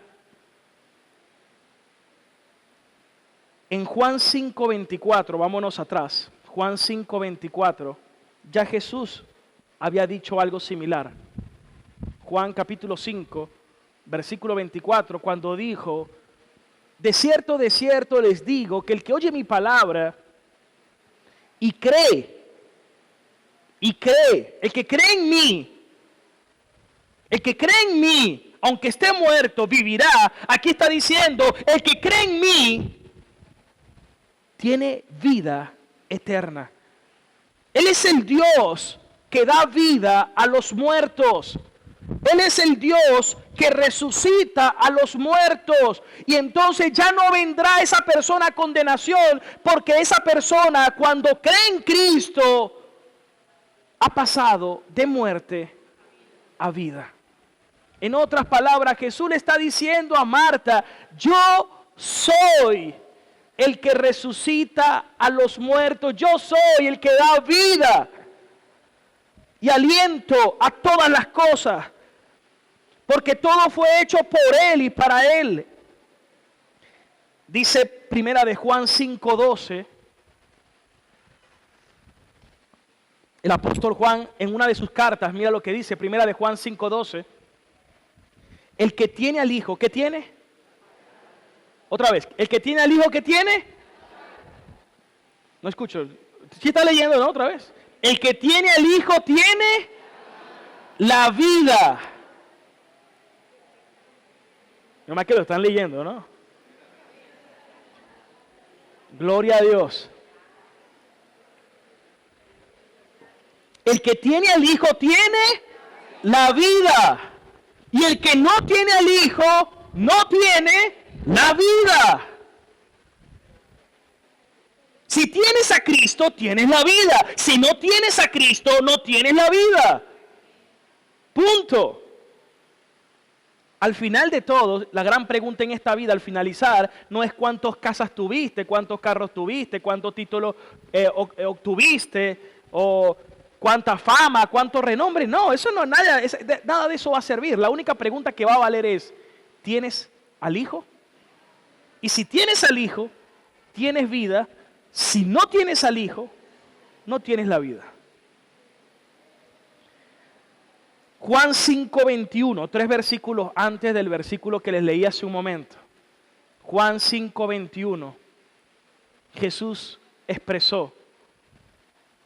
En Juan 5:24, vámonos atrás. Juan 5:24, ya Jesús había dicho algo similar. Juan capítulo 5, versículo 24, cuando dijo, de cierto les digo, que el que oye mi palabra y cree, el que cree en mí, aunque esté muerto, vivirá. Aquí está diciendo, el que cree en mí, tiene vida eterna. Él es el Dios que da vida a los muertos. Él es el Dios que resucita a los muertos. Y entonces ya no vendrá esa persona a condenación, porque esa persona, cuando cree en Cristo, ha pasado de muerte a vida. En otras palabras, Jesús le está diciendo a Marta, yo soy el que resucita a los muertos. Yo soy el que da vida y aliento a todas las cosas, porque todo fue hecho por Él y para Él. Dice primera de Juan 5:12. El apóstol Juan, en una de sus cartas, mira lo que dice, primera de Juan 5:12. El que tiene al Hijo, ¿qué tiene? Otra vez, el que tiene al Hijo, ¿qué tiene? No escucho. ¿Sí está leyendo, no? Otra vez. El que tiene al Hijo tiene la vida. No más que lo están leyendo, ¿no? Gloria a Dios. El que tiene al Hijo tiene la vida. Y el que no tiene al Hijo no tiene la vida. Si tienes a Cristo, tienes la vida. Si no tienes a Cristo, no tienes la vida. Punto. Al final de todo, la gran pregunta en esta vida, al finalizar, no es cuántas casas tuviste, cuántos carros tuviste, cuántos títulos obtuviste, o cuánta fama, cuánto renombre. No, eso no, nada de eso va a servir. La única pregunta que va a valer es, ¿tienes al Hijo? Y si tienes al Hijo, tienes vida. Si no tienes al Hijo, no tienes la vida. Juan 5:21, 3 versículos antes del versículo que les leí hace un momento. Juan 5:21, Jesús expresó.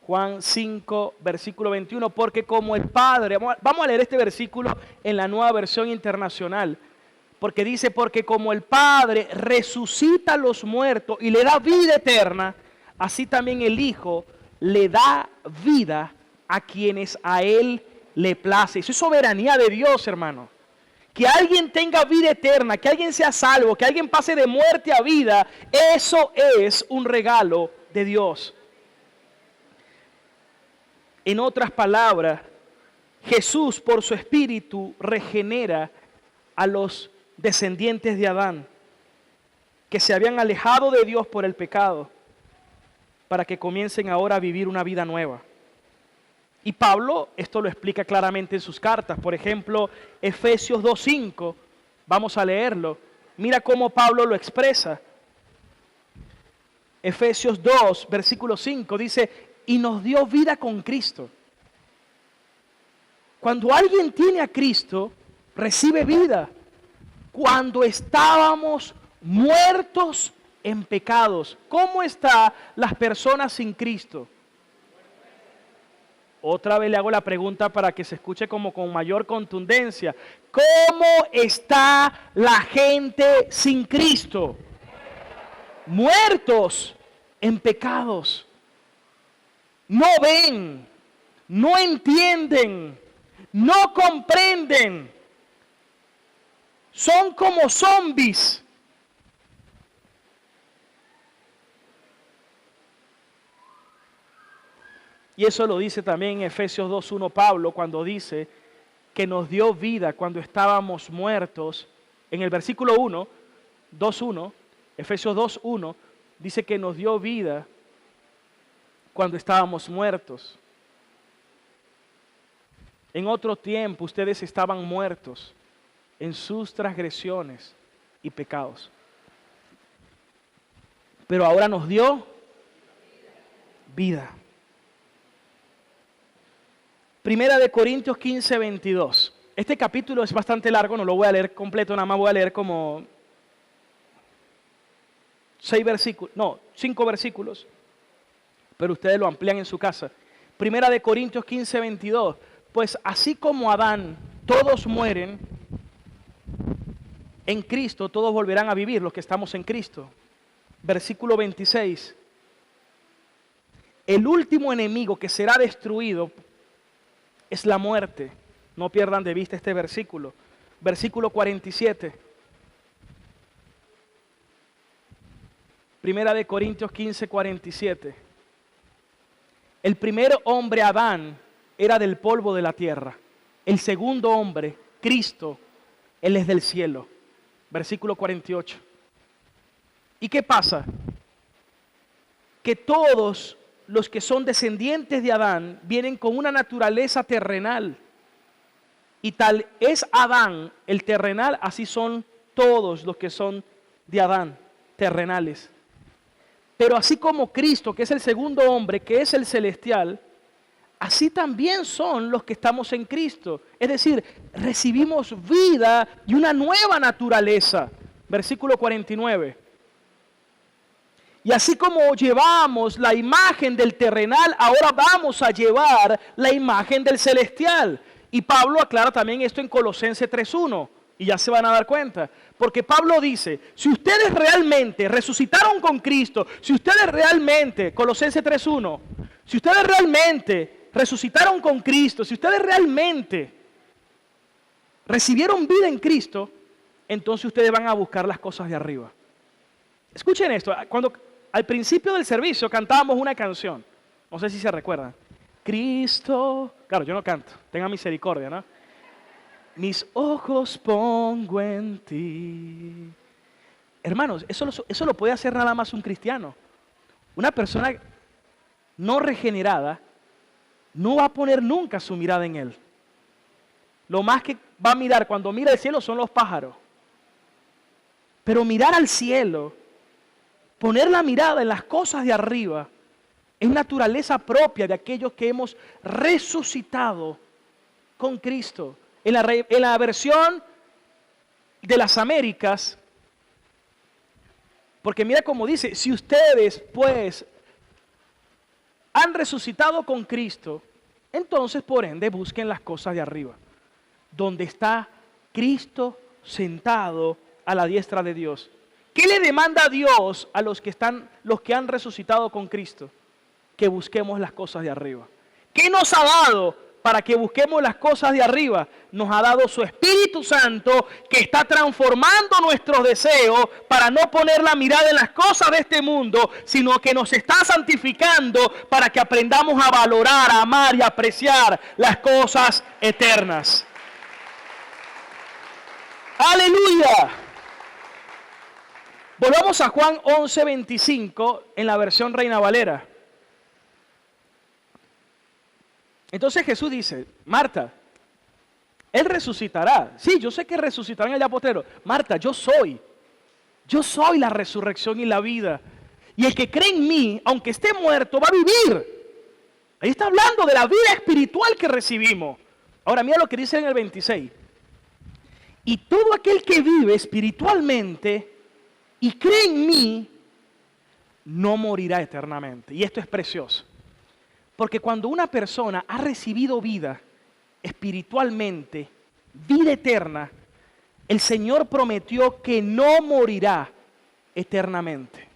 Juan 5, versículo 21, porque como el Padre, vamos a leer este versículo en la Nueva Versión Internacional, porque dice, porque como el Padre resucita a los muertos y le da vida eterna, así también el Hijo le da vida a quienes a Él le place. Eso es soberanía de Dios, hermano. Que alguien tenga vida eterna, que alguien sea salvo, que alguien pase de muerte a vida, eso es un regalo de Dios. En otras palabras, Jesús por su Espíritu regenera a los descendientes de Adán, que se habían alejado de Dios por el pecado, para que comiencen ahora a vivir una vida nueva. Y Pablo esto lo explica claramente en sus cartas. Por ejemplo, Efesios 2:5, vamos a leerlo. Mira cómo Pablo lo expresa. Efesios 2, versículo 5, dice, y nos dio vida con Cristo. Cuando alguien tiene a Cristo, recibe vida. Cuando estábamos muertos en pecados. ¿Cómo están las personas sin Cristo? Otra vez le hago la pregunta para que se escuche como con mayor contundencia. ¿Cómo está la gente sin Cristo? Muertos en pecados. No ven, no entienden, no comprenden. Son como zombies. Y eso lo dice también en Efesios 2.1 Pablo, cuando dice que nos dio vida cuando estábamos muertos. En el versículo 2.1, Efesios 2.1, dice que nos dio vida cuando estábamos muertos. En otro tiempo ustedes estaban muertos en sus transgresiones y pecados. Pero ahora nos dio vida. Primera de Corintios 15:22. Este capítulo es bastante largo, no lo voy a leer completo, nada más voy a leer como 5 versículos, pero ustedes lo amplían en su casa. Primera de Corintios 15:22. Pues así como Adán, todos mueren, en Cristo todos volverán a vivir los que estamos en Cristo. Versículo 26. El último enemigo que será destruido es la muerte. No pierdan de vista este versículo. Versículo 47. Primera de Corintios 15:47. El primer hombre, Adán, era del polvo de la tierra. El segundo hombre, Cristo, Él es del cielo. Versículo 48. ¿Y qué pasa? Que todos los que son descendientes de Adán vienen con una naturaleza terrenal. Y tal es Adán, el terrenal, así son todos los que son de Adán, terrenales. Pero así como Cristo, que es el segundo hombre, que es el celestial, así también son los que estamos en Cristo. Es decir, recibimos vida y una nueva naturaleza. Versículo 49. Y así como llevamos la imagen del terrenal, ahora vamos a llevar la imagen del celestial. Y Pablo aclara también esto en Colosenses 3.1. Y ya se van a dar cuenta. Porque Pablo dice, si ustedes realmente resucitaron con Cristo, si ustedes realmente, Colosenses 3.1, si ustedes realmente resucitaron con Cristo, si ustedes realmente recibieron vida en Cristo, entonces ustedes van a buscar las cosas de arriba. Escuchen esto, cuando al principio del servicio cantábamos una canción, no sé si se recuerdan. Cristo, claro, yo no canto, tenga misericordia, ¿no? Mis ojos pongo en ti. Hermanos, eso lo puede hacer nada más un cristiano. Una persona no regenerada no va a poner nunca su mirada en Él. Lo más que va a mirar cuando mira el cielo son los pájaros. Pero mirar al cielo, poner la mirada en las cosas de arriba, es naturaleza propia de aquellos que hemos resucitado con Cristo. En la versión de las Américas, porque mira cómo dice, si ustedes pues han resucitado con Cristo, entonces por ende busquen las cosas de arriba, donde está Cristo sentado a la diestra de Dios. ¿Qué le demanda a Dios a los que han resucitado con Cristo? Que busquemos las cosas de arriba. ¿Qué nos ha dado para que busquemos las cosas de arriba? Nos ha dado su Espíritu Santo, que está transformando nuestros deseos para no poner la mirada en las cosas de este mundo, sino que nos está santificando para que aprendamos a valorar, a amar y a apreciar las cosas eternas. ¡Aleluya! Volvamos a Juan 11:25 en la versión Reina Valera. Entonces Jesús dice, Marta, Él resucitará. Sí, yo sé que resucitará en el día postrero. Marta, yo soy la resurrección y la vida. Y el que cree en mí, aunque esté muerto, va a vivir. Ahí está hablando de la vida espiritual que recibimos. Ahora mira lo que dice en el 26. Y todo aquel que vive espiritualmente y cree en mí, no morirá eternamente. Y esto es precioso. Porque cuando una persona ha recibido vida espiritualmente, vida eterna, el Señor prometió que no morirá eternamente.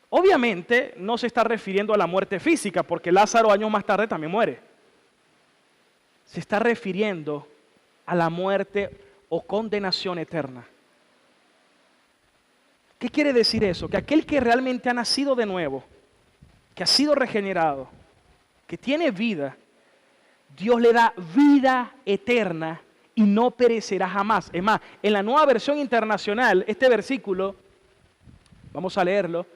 Obviamente no se está refiriendo a la muerte física, porque Lázaro años más tarde también muere. Se está refiriendo a la muerte o condenación eterna. ¿Qué quiere decir eso? Que aquel que realmente ha nacido de nuevo, que ha sido regenerado, que tiene vida, Dios le da vida eterna y no perecerá jamás. Es más, en la Nueva Versión Internacional, este versículo, vamos a leerlo,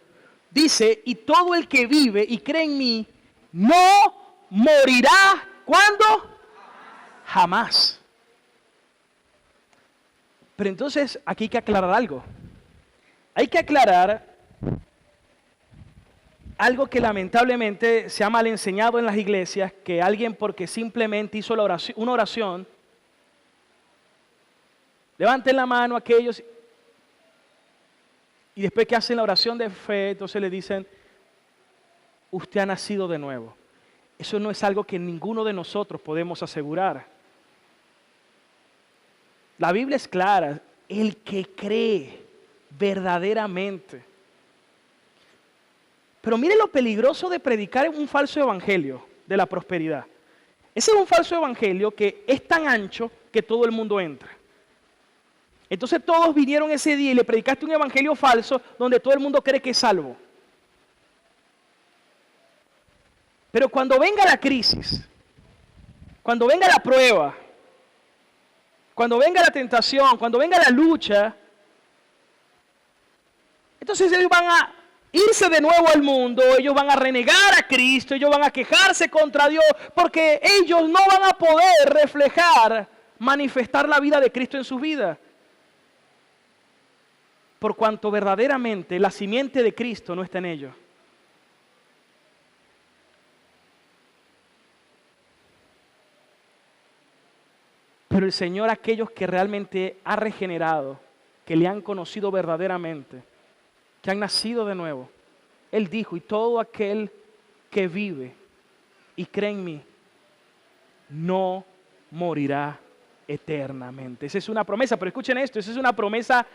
dice, y todo el que vive y cree en mí, no morirá, ¿cuándo? Jamás. Pero entonces aquí hay que aclarar algo. Hay que aclarar algo que lamentablemente se ha mal enseñado en las iglesias, que alguien porque simplemente hizo una oración, levanten la mano aquellos, y después que hacen la oración de fe, entonces le dicen, usted ha nacido de nuevo. Eso no es algo que ninguno de nosotros podemos asegurar. La Biblia es clara, el que cree verdaderamente. Pero mire lo peligroso de predicar un falso evangelio de la prosperidad. Ese es un falso evangelio que es tan ancho que todo el mundo entra. Entonces todos vinieron ese día y le predicaste un evangelio falso donde todo el mundo cree que es salvo. Pero cuando venga la crisis, cuando venga la prueba, cuando venga la tentación, cuando venga la lucha, entonces ellos van a irse de nuevo al mundo, ellos van a renegar a Cristo, ellos van a quejarse contra Dios, porque ellos no van a poder reflejar, manifestar la vida de Cristo en sus vidas. Por cuanto verdaderamente la simiente de Cristo no está en ellos. Pero el Señor, aquellos que realmente ha regenerado, que le han conocido verdaderamente, que han nacido de nuevo, Él dijo, y todo aquel que vive y cree en mí, no morirá eternamente. Esa es una promesa, pero escuchen esto, esa es una promesa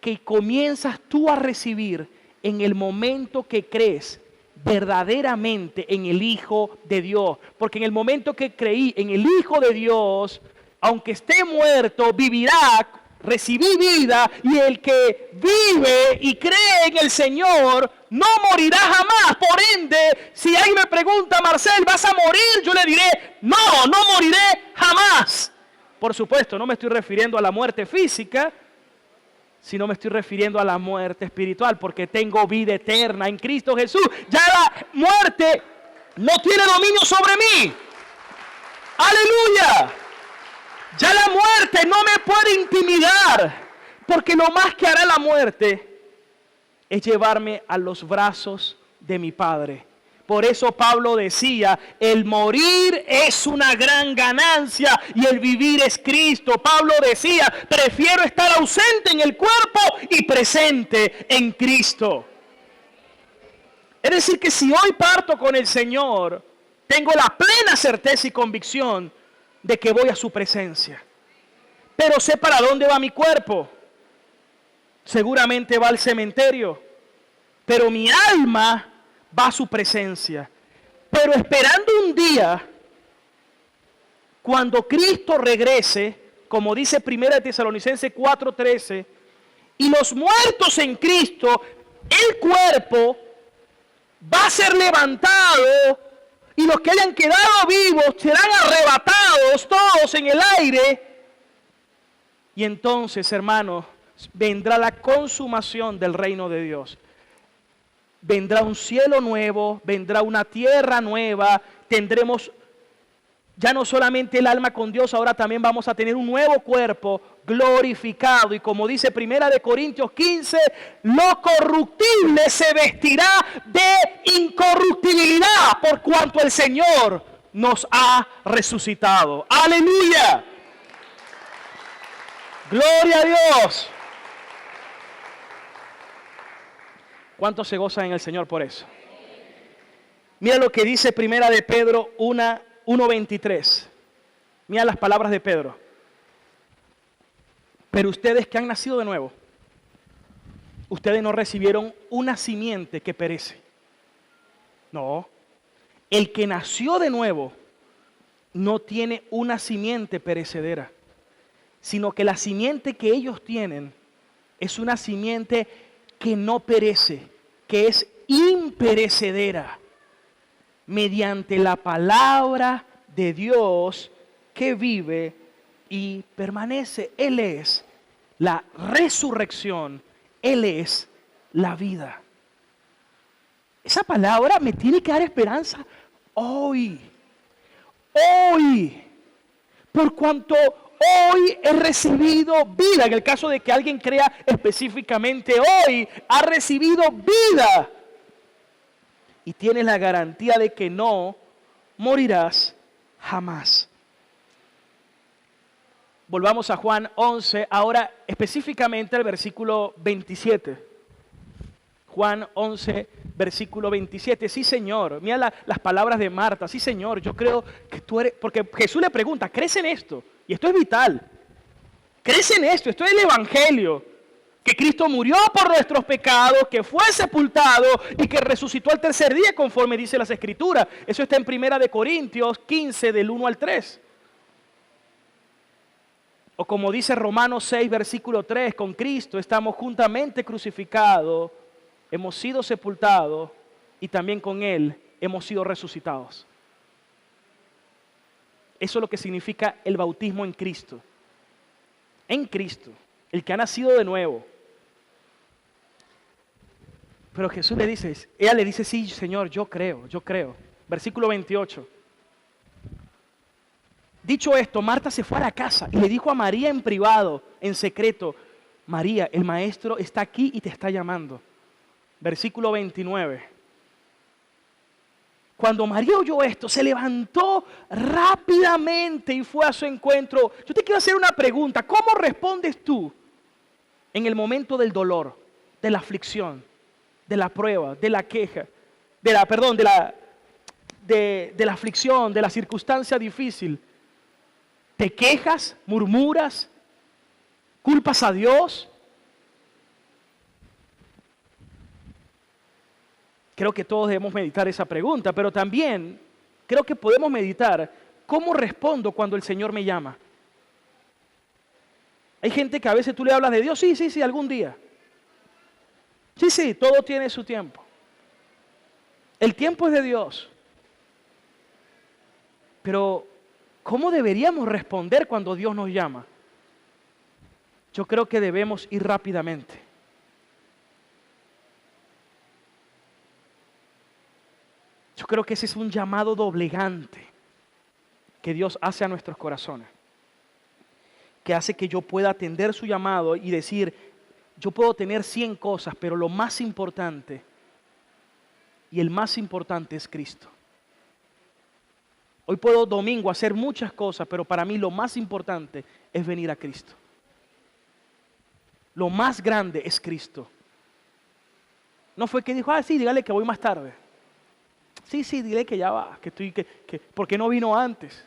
que comienzas tú a recibir en el momento que crees verdaderamente en el Hijo de Dios. Porque en el momento que creí en el Hijo de Dios, aunque esté muerto, vivirá, recibí vida, y el que vive y cree en el Señor no morirá jamás. Por ende, si alguien me pregunta, Marcel, ¿vas a morir? Yo le diré, no moriré jamás. Por supuesto, no me estoy refiriendo a la muerte física, sino me estoy refiriendo a la muerte espiritual, porque tengo vida eterna en Cristo Jesús. Ya la muerte no tiene dominio sobre mí. ¡Aleluya! Ya la muerte no me puede intimidar, porque lo más que hará la muerte es llevarme a los brazos de mi Padre. Por eso Pablo decía, el morir es una gran ganancia y el vivir es Cristo. Pablo decía, prefiero estar ausente en el cuerpo y presente en Cristo. Es decir, que si hoy parto con el Señor, tengo la plena certeza y convicción de que voy a su presencia. Pero sé para dónde va mi cuerpo. Seguramente va al cementerio. Pero mi alma va a su presencia. Pero esperando un día, cuando Cristo regrese, como dice 1 Tesalonicenses 4:13, y los muertos en Cristo, el cuerpo va a ser levantado, y los que hayan quedado vivos serán arrebatados todos en el aire. Y entonces, hermanos, vendrá la consumación del reino de Dios. Vendrá un cielo nuevo, vendrá una tierra nueva, tendremos ya no solamente el alma con Dios, ahora también vamos a tener un nuevo cuerpo glorificado. Y como dice 1 Corintios 15, lo corruptible se vestirá de incorruptibilidad, por cuanto el Señor nos ha resucitado. ¡Aleluya! ¡Gloria a Dios! ¿Cuántos se gozan en el Señor por eso? Mira lo que dice Primera de Pedro 1:23. Mira las palabras de Pedro. Pero ustedes que han nacido de nuevo, ustedes no recibieron una simiente que perece. No. El que nació de nuevo no tiene una simiente perecedera, sino que la simiente que ellos tienen es una simiente que no perece, que es imperecedera, mediante la palabra de Dios que vive y permanece. Él es la resurrección, Él es la vida. Esa palabra me tiene que dar esperanza hoy. Hoy. Por cuanto hoy he recibido vida. En el caso de que alguien crea específicamente hoy, ha recibido vida. Y tienes la garantía de que no morirás jamás. Volvamos a Juan 11, ahora específicamente al versículo 27. Juan 11, versículo 27. Sí, Señor. Mira las palabras de Marta. Sí, Señor, yo creo que tú eres... Porque Jesús le pregunta, ¿crees en esto? Y esto es vital. ¿Crees en esto? Esto es el Evangelio. Que Cristo murió por nuestros pecados, que fue sepultado y que resucitó al tercer día conforme dice las Escrituras. Eso está en 1 Corintios 15, del 1 al 3. O como dice Romanos 6, versículo 3, con Cristo estamos juntamente crucificados, hemos sido sepultados y también con Él hemos sido resucitados. Eso es lo que significa el bautismo en Cristo. En Cristo, el que ha nacido de nuevo. Pero Jesús le dice, ella le dice, sí, Señor, yo creo. Versículo 28. Dicho esto, Marta se fue a la casa y le dijo a María en privado, en secreto, María, el maestro está aquí y te está llamando. Versículo 29. Cuando María oyó esto, se levantó rápidamente y fue a su encuentro. Yo te quiero hacer una pregunta. ¿Cómo respondes tú en el momento del dolor, de la aflicción, de la prueba, de la queja, de la aflicción, de la circunstancia difícil? ¿Te quejas, murmuras, culpas a Dios? Creo que todos debemos meditar esa pregunta, pero también creo que podemos meditar cómo respondo cuando el Señor me llama. Hay gente que a veces tú le hablas de Dios, sí, algún día. Sí, todo tiene su tiempo. El tiempo es de Dios. Pero, ¿cómo deberíamos responder cuando Dios nos llama? Yo creo que debemos ir rápidamente. Yo creo que ese es un llamado doblegante que Dios hace a nuestros corazones. Que hace que yo pueda atender su llamado y decir, yo puedo tener 100 cosas, pero lo más importante, y el más importante es Cristo. Hoy puedo domingo hacer muchas cosas, pero para mí lo más importante es venir a Cristo. Lo más grande es Cristo. No fue que dijo, sí, dígale que voy más tarde. Sí, dile que ya va, que ¿por qué no vino antes?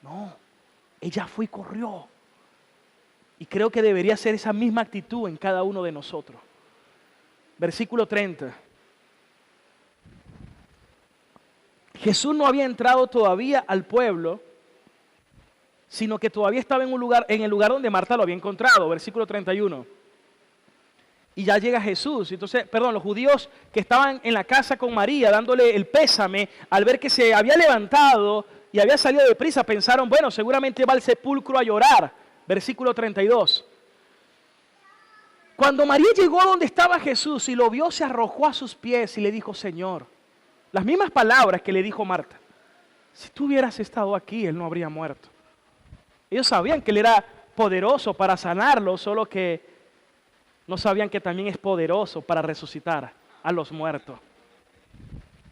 No, ella fue y corrió. Y creo que debería ser esa misma actitud en cada uno de nosotros. Versículo 30. Jesús no había entrado todavía al pueblo, sino que todavía estaba en el lugar donde Marta lo había encontrado. Versículo 31. Y ya llega Jesús. Entonces, los judíos que estaban en la casa con María, dándole el pésame, al ver que se había levantado y había salido de prisa, pensaron, bueno, seguramente va al sepulcro a llorar. Versículo 32. Cuando María llegó a donde estaba Jesús y lo vio, se arrojó a sus pies y le dijo, Señor, las mismas palabras que le dijo Marta, si tú hubieras estado aquí, él no habría muerto. Ellos sabían que él era poderoso para sanarlo, solo que no sabían que también es poderoso para resucitar a los muertos.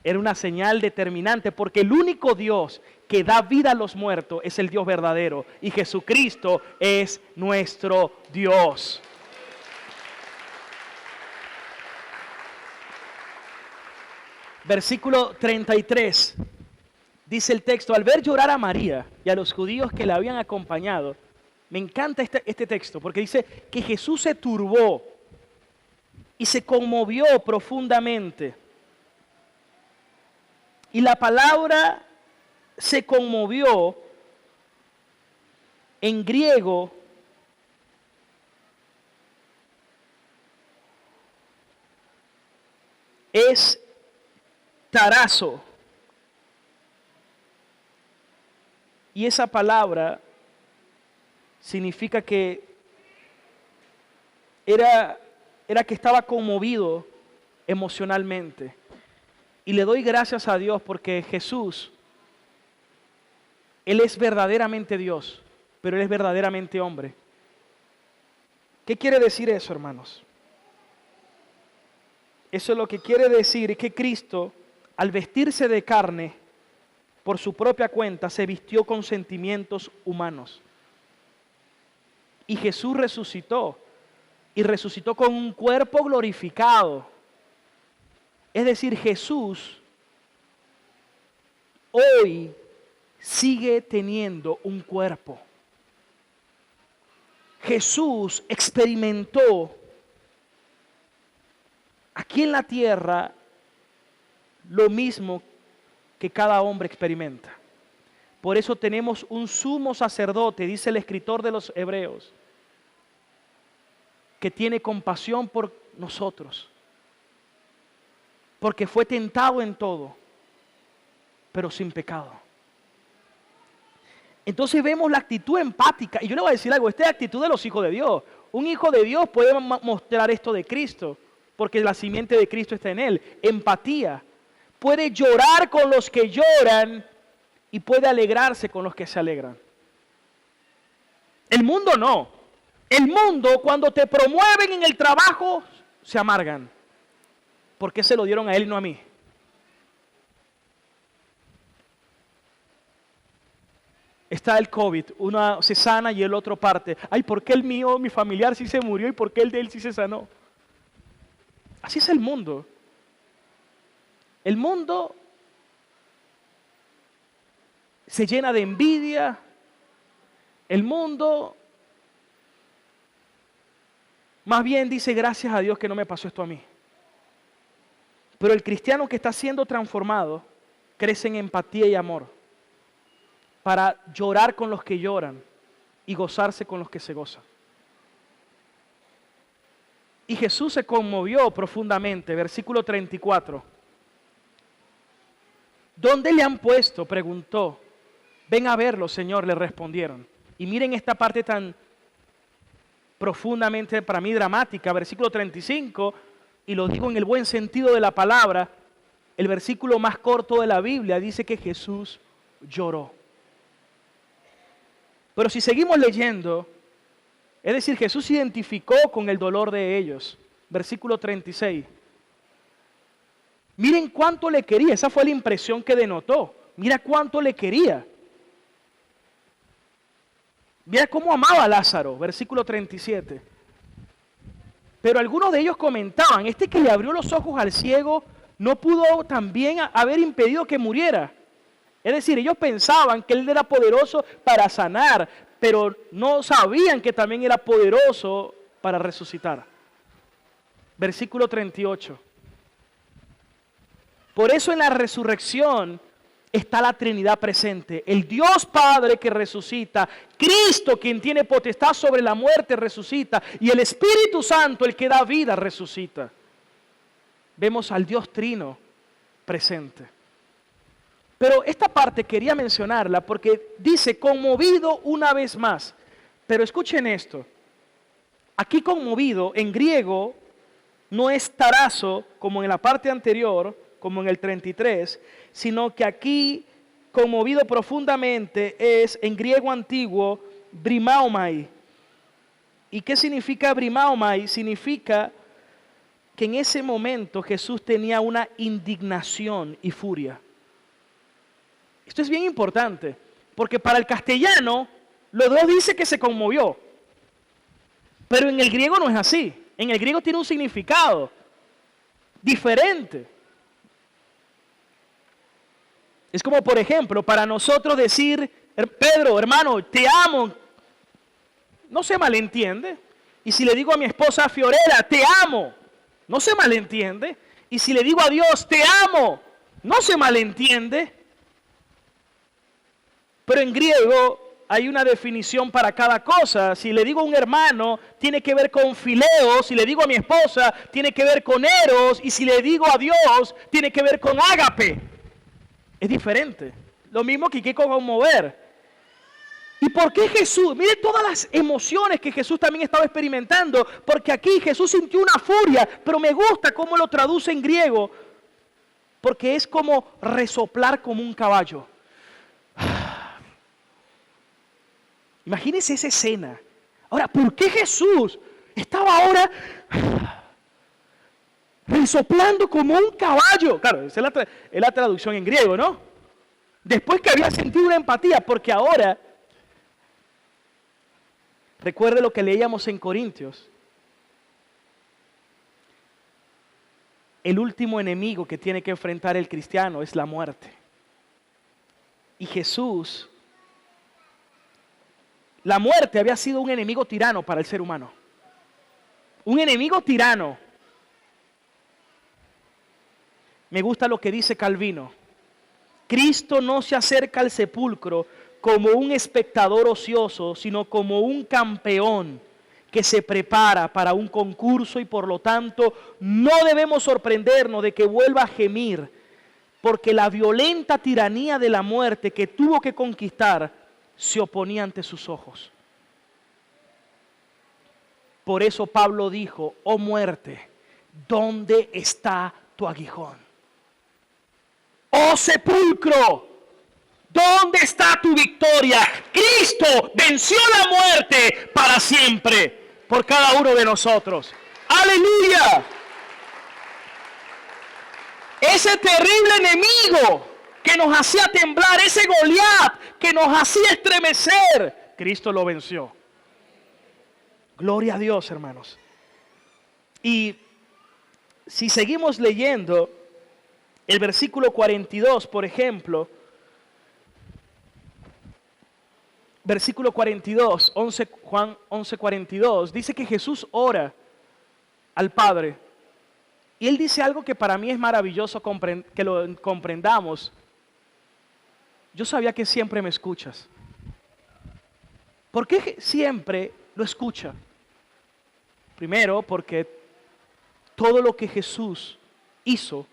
Era una señal determinante porque el único Dios que da vida a los muertos es el Dios verdadero y Jesucristo es nuestro Dios. Versículo 33, dice el texto: al ver llorar a María y a los judíos que la habían acompañado, me encanta este texto porque dice que Jesús se turbó y se conmovió profundamente. Y la palabra se conmovió en griego es tarazo. Y esa palabra significa que era que estaba conmovido emocionalmente. Y le doy gracias a Dios porque Jesús, Él es verdaderamente Dios, pero Él es verdaderamente hombre. ¿Qué quiere decir eso, hermanos? Eso lo que quiere decir es que Cristo, al vestirse de carne, por su propia cuenta, se vistió con sentimientos humanos. Y Jesús resucitó, y resucitó con un cuerpo glorificado. Es decir, Jesús hoy sigue teniendo un cuerpo. Jesús experimentó aquí en la tierra lo mismo que cada hombre experimenta. Por eso tenemos un sumo sacerdote, dice el escritor de los Hebreos, que tiene compasión por nosotros. Porque fue tentado en todo, pero sin pecado. Entonces vemos la actitud empática. Y yo le voy a decir algo, esta es la actitud de los hijos de Dios. Un hijo de Dios puede mostrar esto de Cristo, porque la simiente de Cristo está en él. Empatía. Puede llorar con los que lloran y puede alegrarse con los que se alegran. El mundo no. El mundo, cuando te promueven en el trabajo, se amargan. ¿Por qué se lo dieron a él y no a mí? Está el COVID, una se sana y el otro parte. Ay, ¿por qué el mío, mi familiar sí se murió y por qué el de él sí se sanó? Así es el mundo. El mundo se llena de envidia. El mundo más bien dice: gracias a Dios que no me pasó esto a mí. Pero el cristiano que está siendo transformado crece en empatía y amor para llorar con los que lloran y gozarse con los que se gozan. Y Jesús se conmovió profundamente, versículo 34. ¿Dónde le han puesto?, preguntó. Ven a verlo, Señor, le respondieron. Y miren esta parte tan profundamente para mí dramática, versículo 35, y lo digo en el buen sentido de la palabra, el versículo más corto de la Biblia dice que Jesús lloró. Pero si seguimos leyendo, es decir, Jesús se identificó con el dolor de ellos. Versículo 36. Miren cuánto le quería, esa fue la impresión que denotó. Mira cuánto le quería. Mira cómo amaba a Lázaro, versículo 37. Pero algunos de ellos comentaban: este que le abrió los ojos al ciego no pudo también haber impedido que muriera. Es decir, ellos pensaban que él era poderoso para sanar, pero no sabían que también era poderoso para resucitar. Versículo 38. Por eso en la resurrección está la Trinidad presente. El Dios Padre que resucita, Cristo quien tiene potestad sobre la muerte resucita, y el Espíritu Santo el que da vida resucita. Vemos al Dios Trino presente. Pero esta parte quería mencionarla porque dice conmovido una vez más. Pero escuchen esto. Aquí conmovido en griego no es tarazo como en la parte anterior, como en el 33, sino que aquí conmovido profundamente es en griego antiguo brimaomai. ¿Y qué significa brimaomai? Significa que en ese momento Jesús tenía una indignación y furia. Esto es bien importante, porque para el castellano, los dos dice que se conmovió. Pero en el griego no es así. En el griego tiene un significado diferente. Es como, por ejemplo, para nosotros decir, Pedro, hermano, te amo, no se malentiende. Y si le digo a mi esposa Fiorella, te amo, no se malentiende. Y si le digo a Dios, te amo, no se malentiende. Pero en griego hay una definición para cada cosa. Si le digo a un hermano, tiene que ver con fileo. Si le digo a mi esposa, tiene que ver con eros. Y si le digo a Dios, tiene que ver con ágape. Es diferente. Lo mismo que conmover. ¿Y por qué Jesús? Mire todas las emociones que Jesús también estaba experimentando. Porque aquí Jesús sintió una furia. Pero me gusta cómo lo traduce en griego. Porque es como resoplar como un caballo. Imagínense esa escena. Ahora, ¿por qué Jesús estaba ahora resoplando como un caballo? Claro, esa es la traducción en griego, ¿no? Después que había sentido una empatía, porque ahora, recuerde lo que leíamos en Corintios. El último enemigo que tiene que enfrentar el cristiano es la muerte. Y Jesús... La muerte había sido un enemigo tirano para el ser humano. Un enemigo tirano. Me gusta lo que dice Calvino. Cristo no se acerca al sepulcro como un espectador ocioso, sino como un campeón que se prepara para un concurso y por lo tanto no debemos sorprendernos de que vuelva a gemir, porque la violenta tiranía de la muerte que tuvo que conquistar se oponía ante sus ojos. Por eso Pablo dijo, oh muerte, ¿dónde está tu aguijón? Oh sepulcro, ¿dónde está tu victoria? Cristo venció la muerte para siempre por cada uno de nosotros. ¡Aleluya! Ese terrible enemigo que nos hacía temblar, ese Goliat que nos hacía estremecer, Cristo lo venció. Gloria a Dios, hermanos. Y si seguimos leyendo el versículo 42, por ejemplo, versículo 42, Juan 11:42, dice que Jesús ora al Padre. Y Él dice algo que para mí es maravilloso que lo comprendamos. Yo sabía que siempre me escuchas. ¿Por qué siempre lo escucha? Primero, porque todo lo que Jesús hizo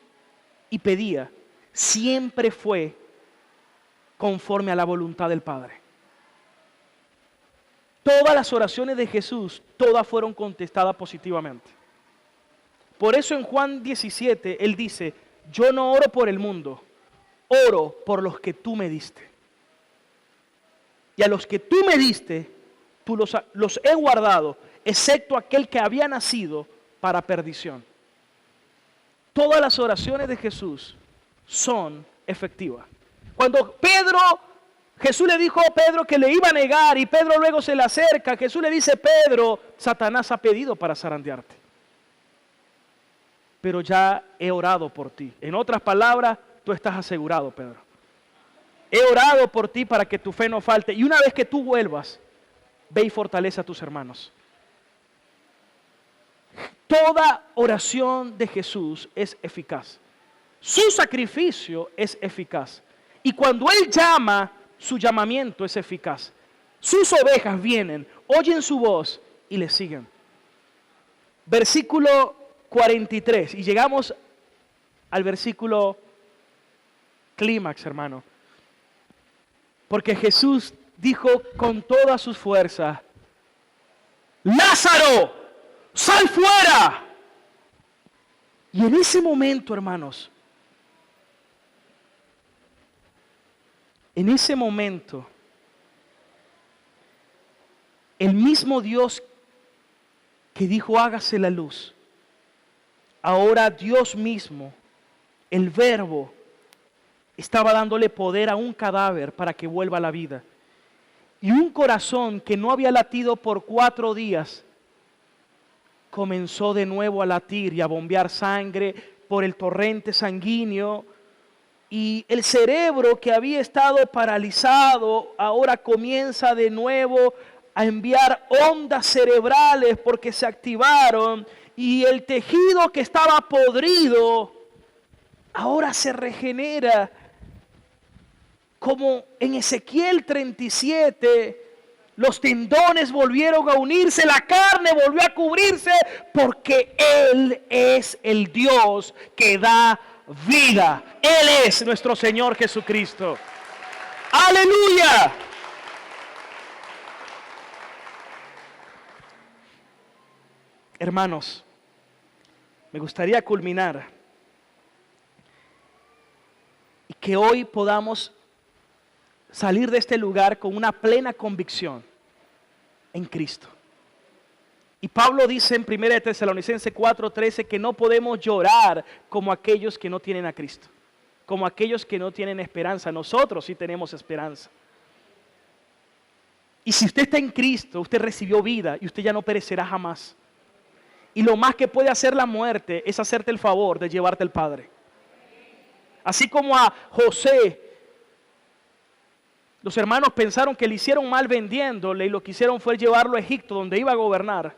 y pedía siempre fue conforme a la voluntad del Padre. Todas las oraciones de Jesús, todas fueron contestadas positivamente. Por eso en Juan 17, Él dice, yo no oro por el mundo, oro por los que tú me diste. Y a los que tú me diste, tú los he guardado, excepto aquel que había nacido para perdición. Todas las oraciones de Jesús son efectivas. Cuando Jesús le dijo a Pedro que le iba a negar y Pedro luego se le acerca, Jesús le dice, Pedro, Satanás ha pedido para zarandearte. Pero ya he orado por ti. En otras palabras, tú estás asegurado, Pedro. He orado por ti para que tu fe no falte. Y una vez que tú vuelvas, ve y fortalece a tus hermanos. Toda oración de Jesús es eficaz. Su sacrificio es eficaz. Y cuando Él llama, su llamamiento es eficaz. Sus ovejas vienen, oyen su voz y le siguen. Versículo 43. Y llegamos al versículo clímax, hermano. Porque Jesús dijo con todas sus fuerzas, Lázaro, sal fuera. Y en ese momento, hermanos, en ese momento, el mismo Dios que dijo hágase la luz, ahora Dios mismo, el Verbo, estaba dándole poder a un cadáver para que vuelva a la vida. Y un corazón que no había latido por 4 días, comenzó de nuevo a latir y a bombear sangre por el torrente sanguíneo. Y el cerebro que había estado paralizado, ahora comienza de nuevo a enviar ondas cerebrales porque se activaron. Y el tejido que estaba podrido, ahora se regenera. Como en Ezequiel 37, los tendones volvieron a unirse, la carne volvió a cubrirse, porque Él es el Dios que da vida. Él es nuestro Señor Jesucristo. ¡Aleluya! Hermanos, me gustaría culminar y que hoy podamos salir de este lugar con una plena convicción en Cristo. Y Pablo dice en 1 Tesalonicenses 4:13 que no podemos llorar como aquellos que no tienen a Cristo, como aquellos que no tienen esperanza. Nosotros sí tenemos esperanza. Y si usted está en Cristo, usted recibió vida y usted ya no perecerá jamás. Y lo más que puede hacer la muerte es hacerte el favor de llevarte al Padre. Así como a José, los hermanos pensaron que le hicieron mal vendiéndole y lo que hicieron fue llevarlo a Egipto, donde iba a gobernar.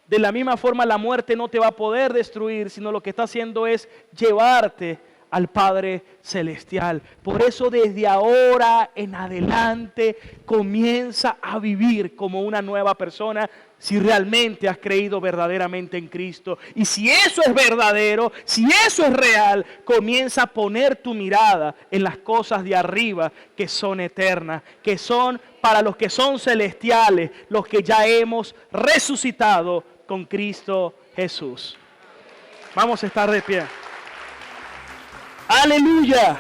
De la misma forma, la muerte no te va a poder destruir, sino lo que está haciendo es llevarte al Padre Celestial. Por eso desde ahora en adelante comienza a vivir como una nueva persona si realmente has creído verdaderamente en Cristo. Y si eso es verdadero, si eso es real, comienza a poner tu mirada en las cosas de arriba que son eternas, que son para los que son celestiales, los que ya hemos resucitado con Cristo Jesús. Vamos a estar de pie. ¡Aleluya!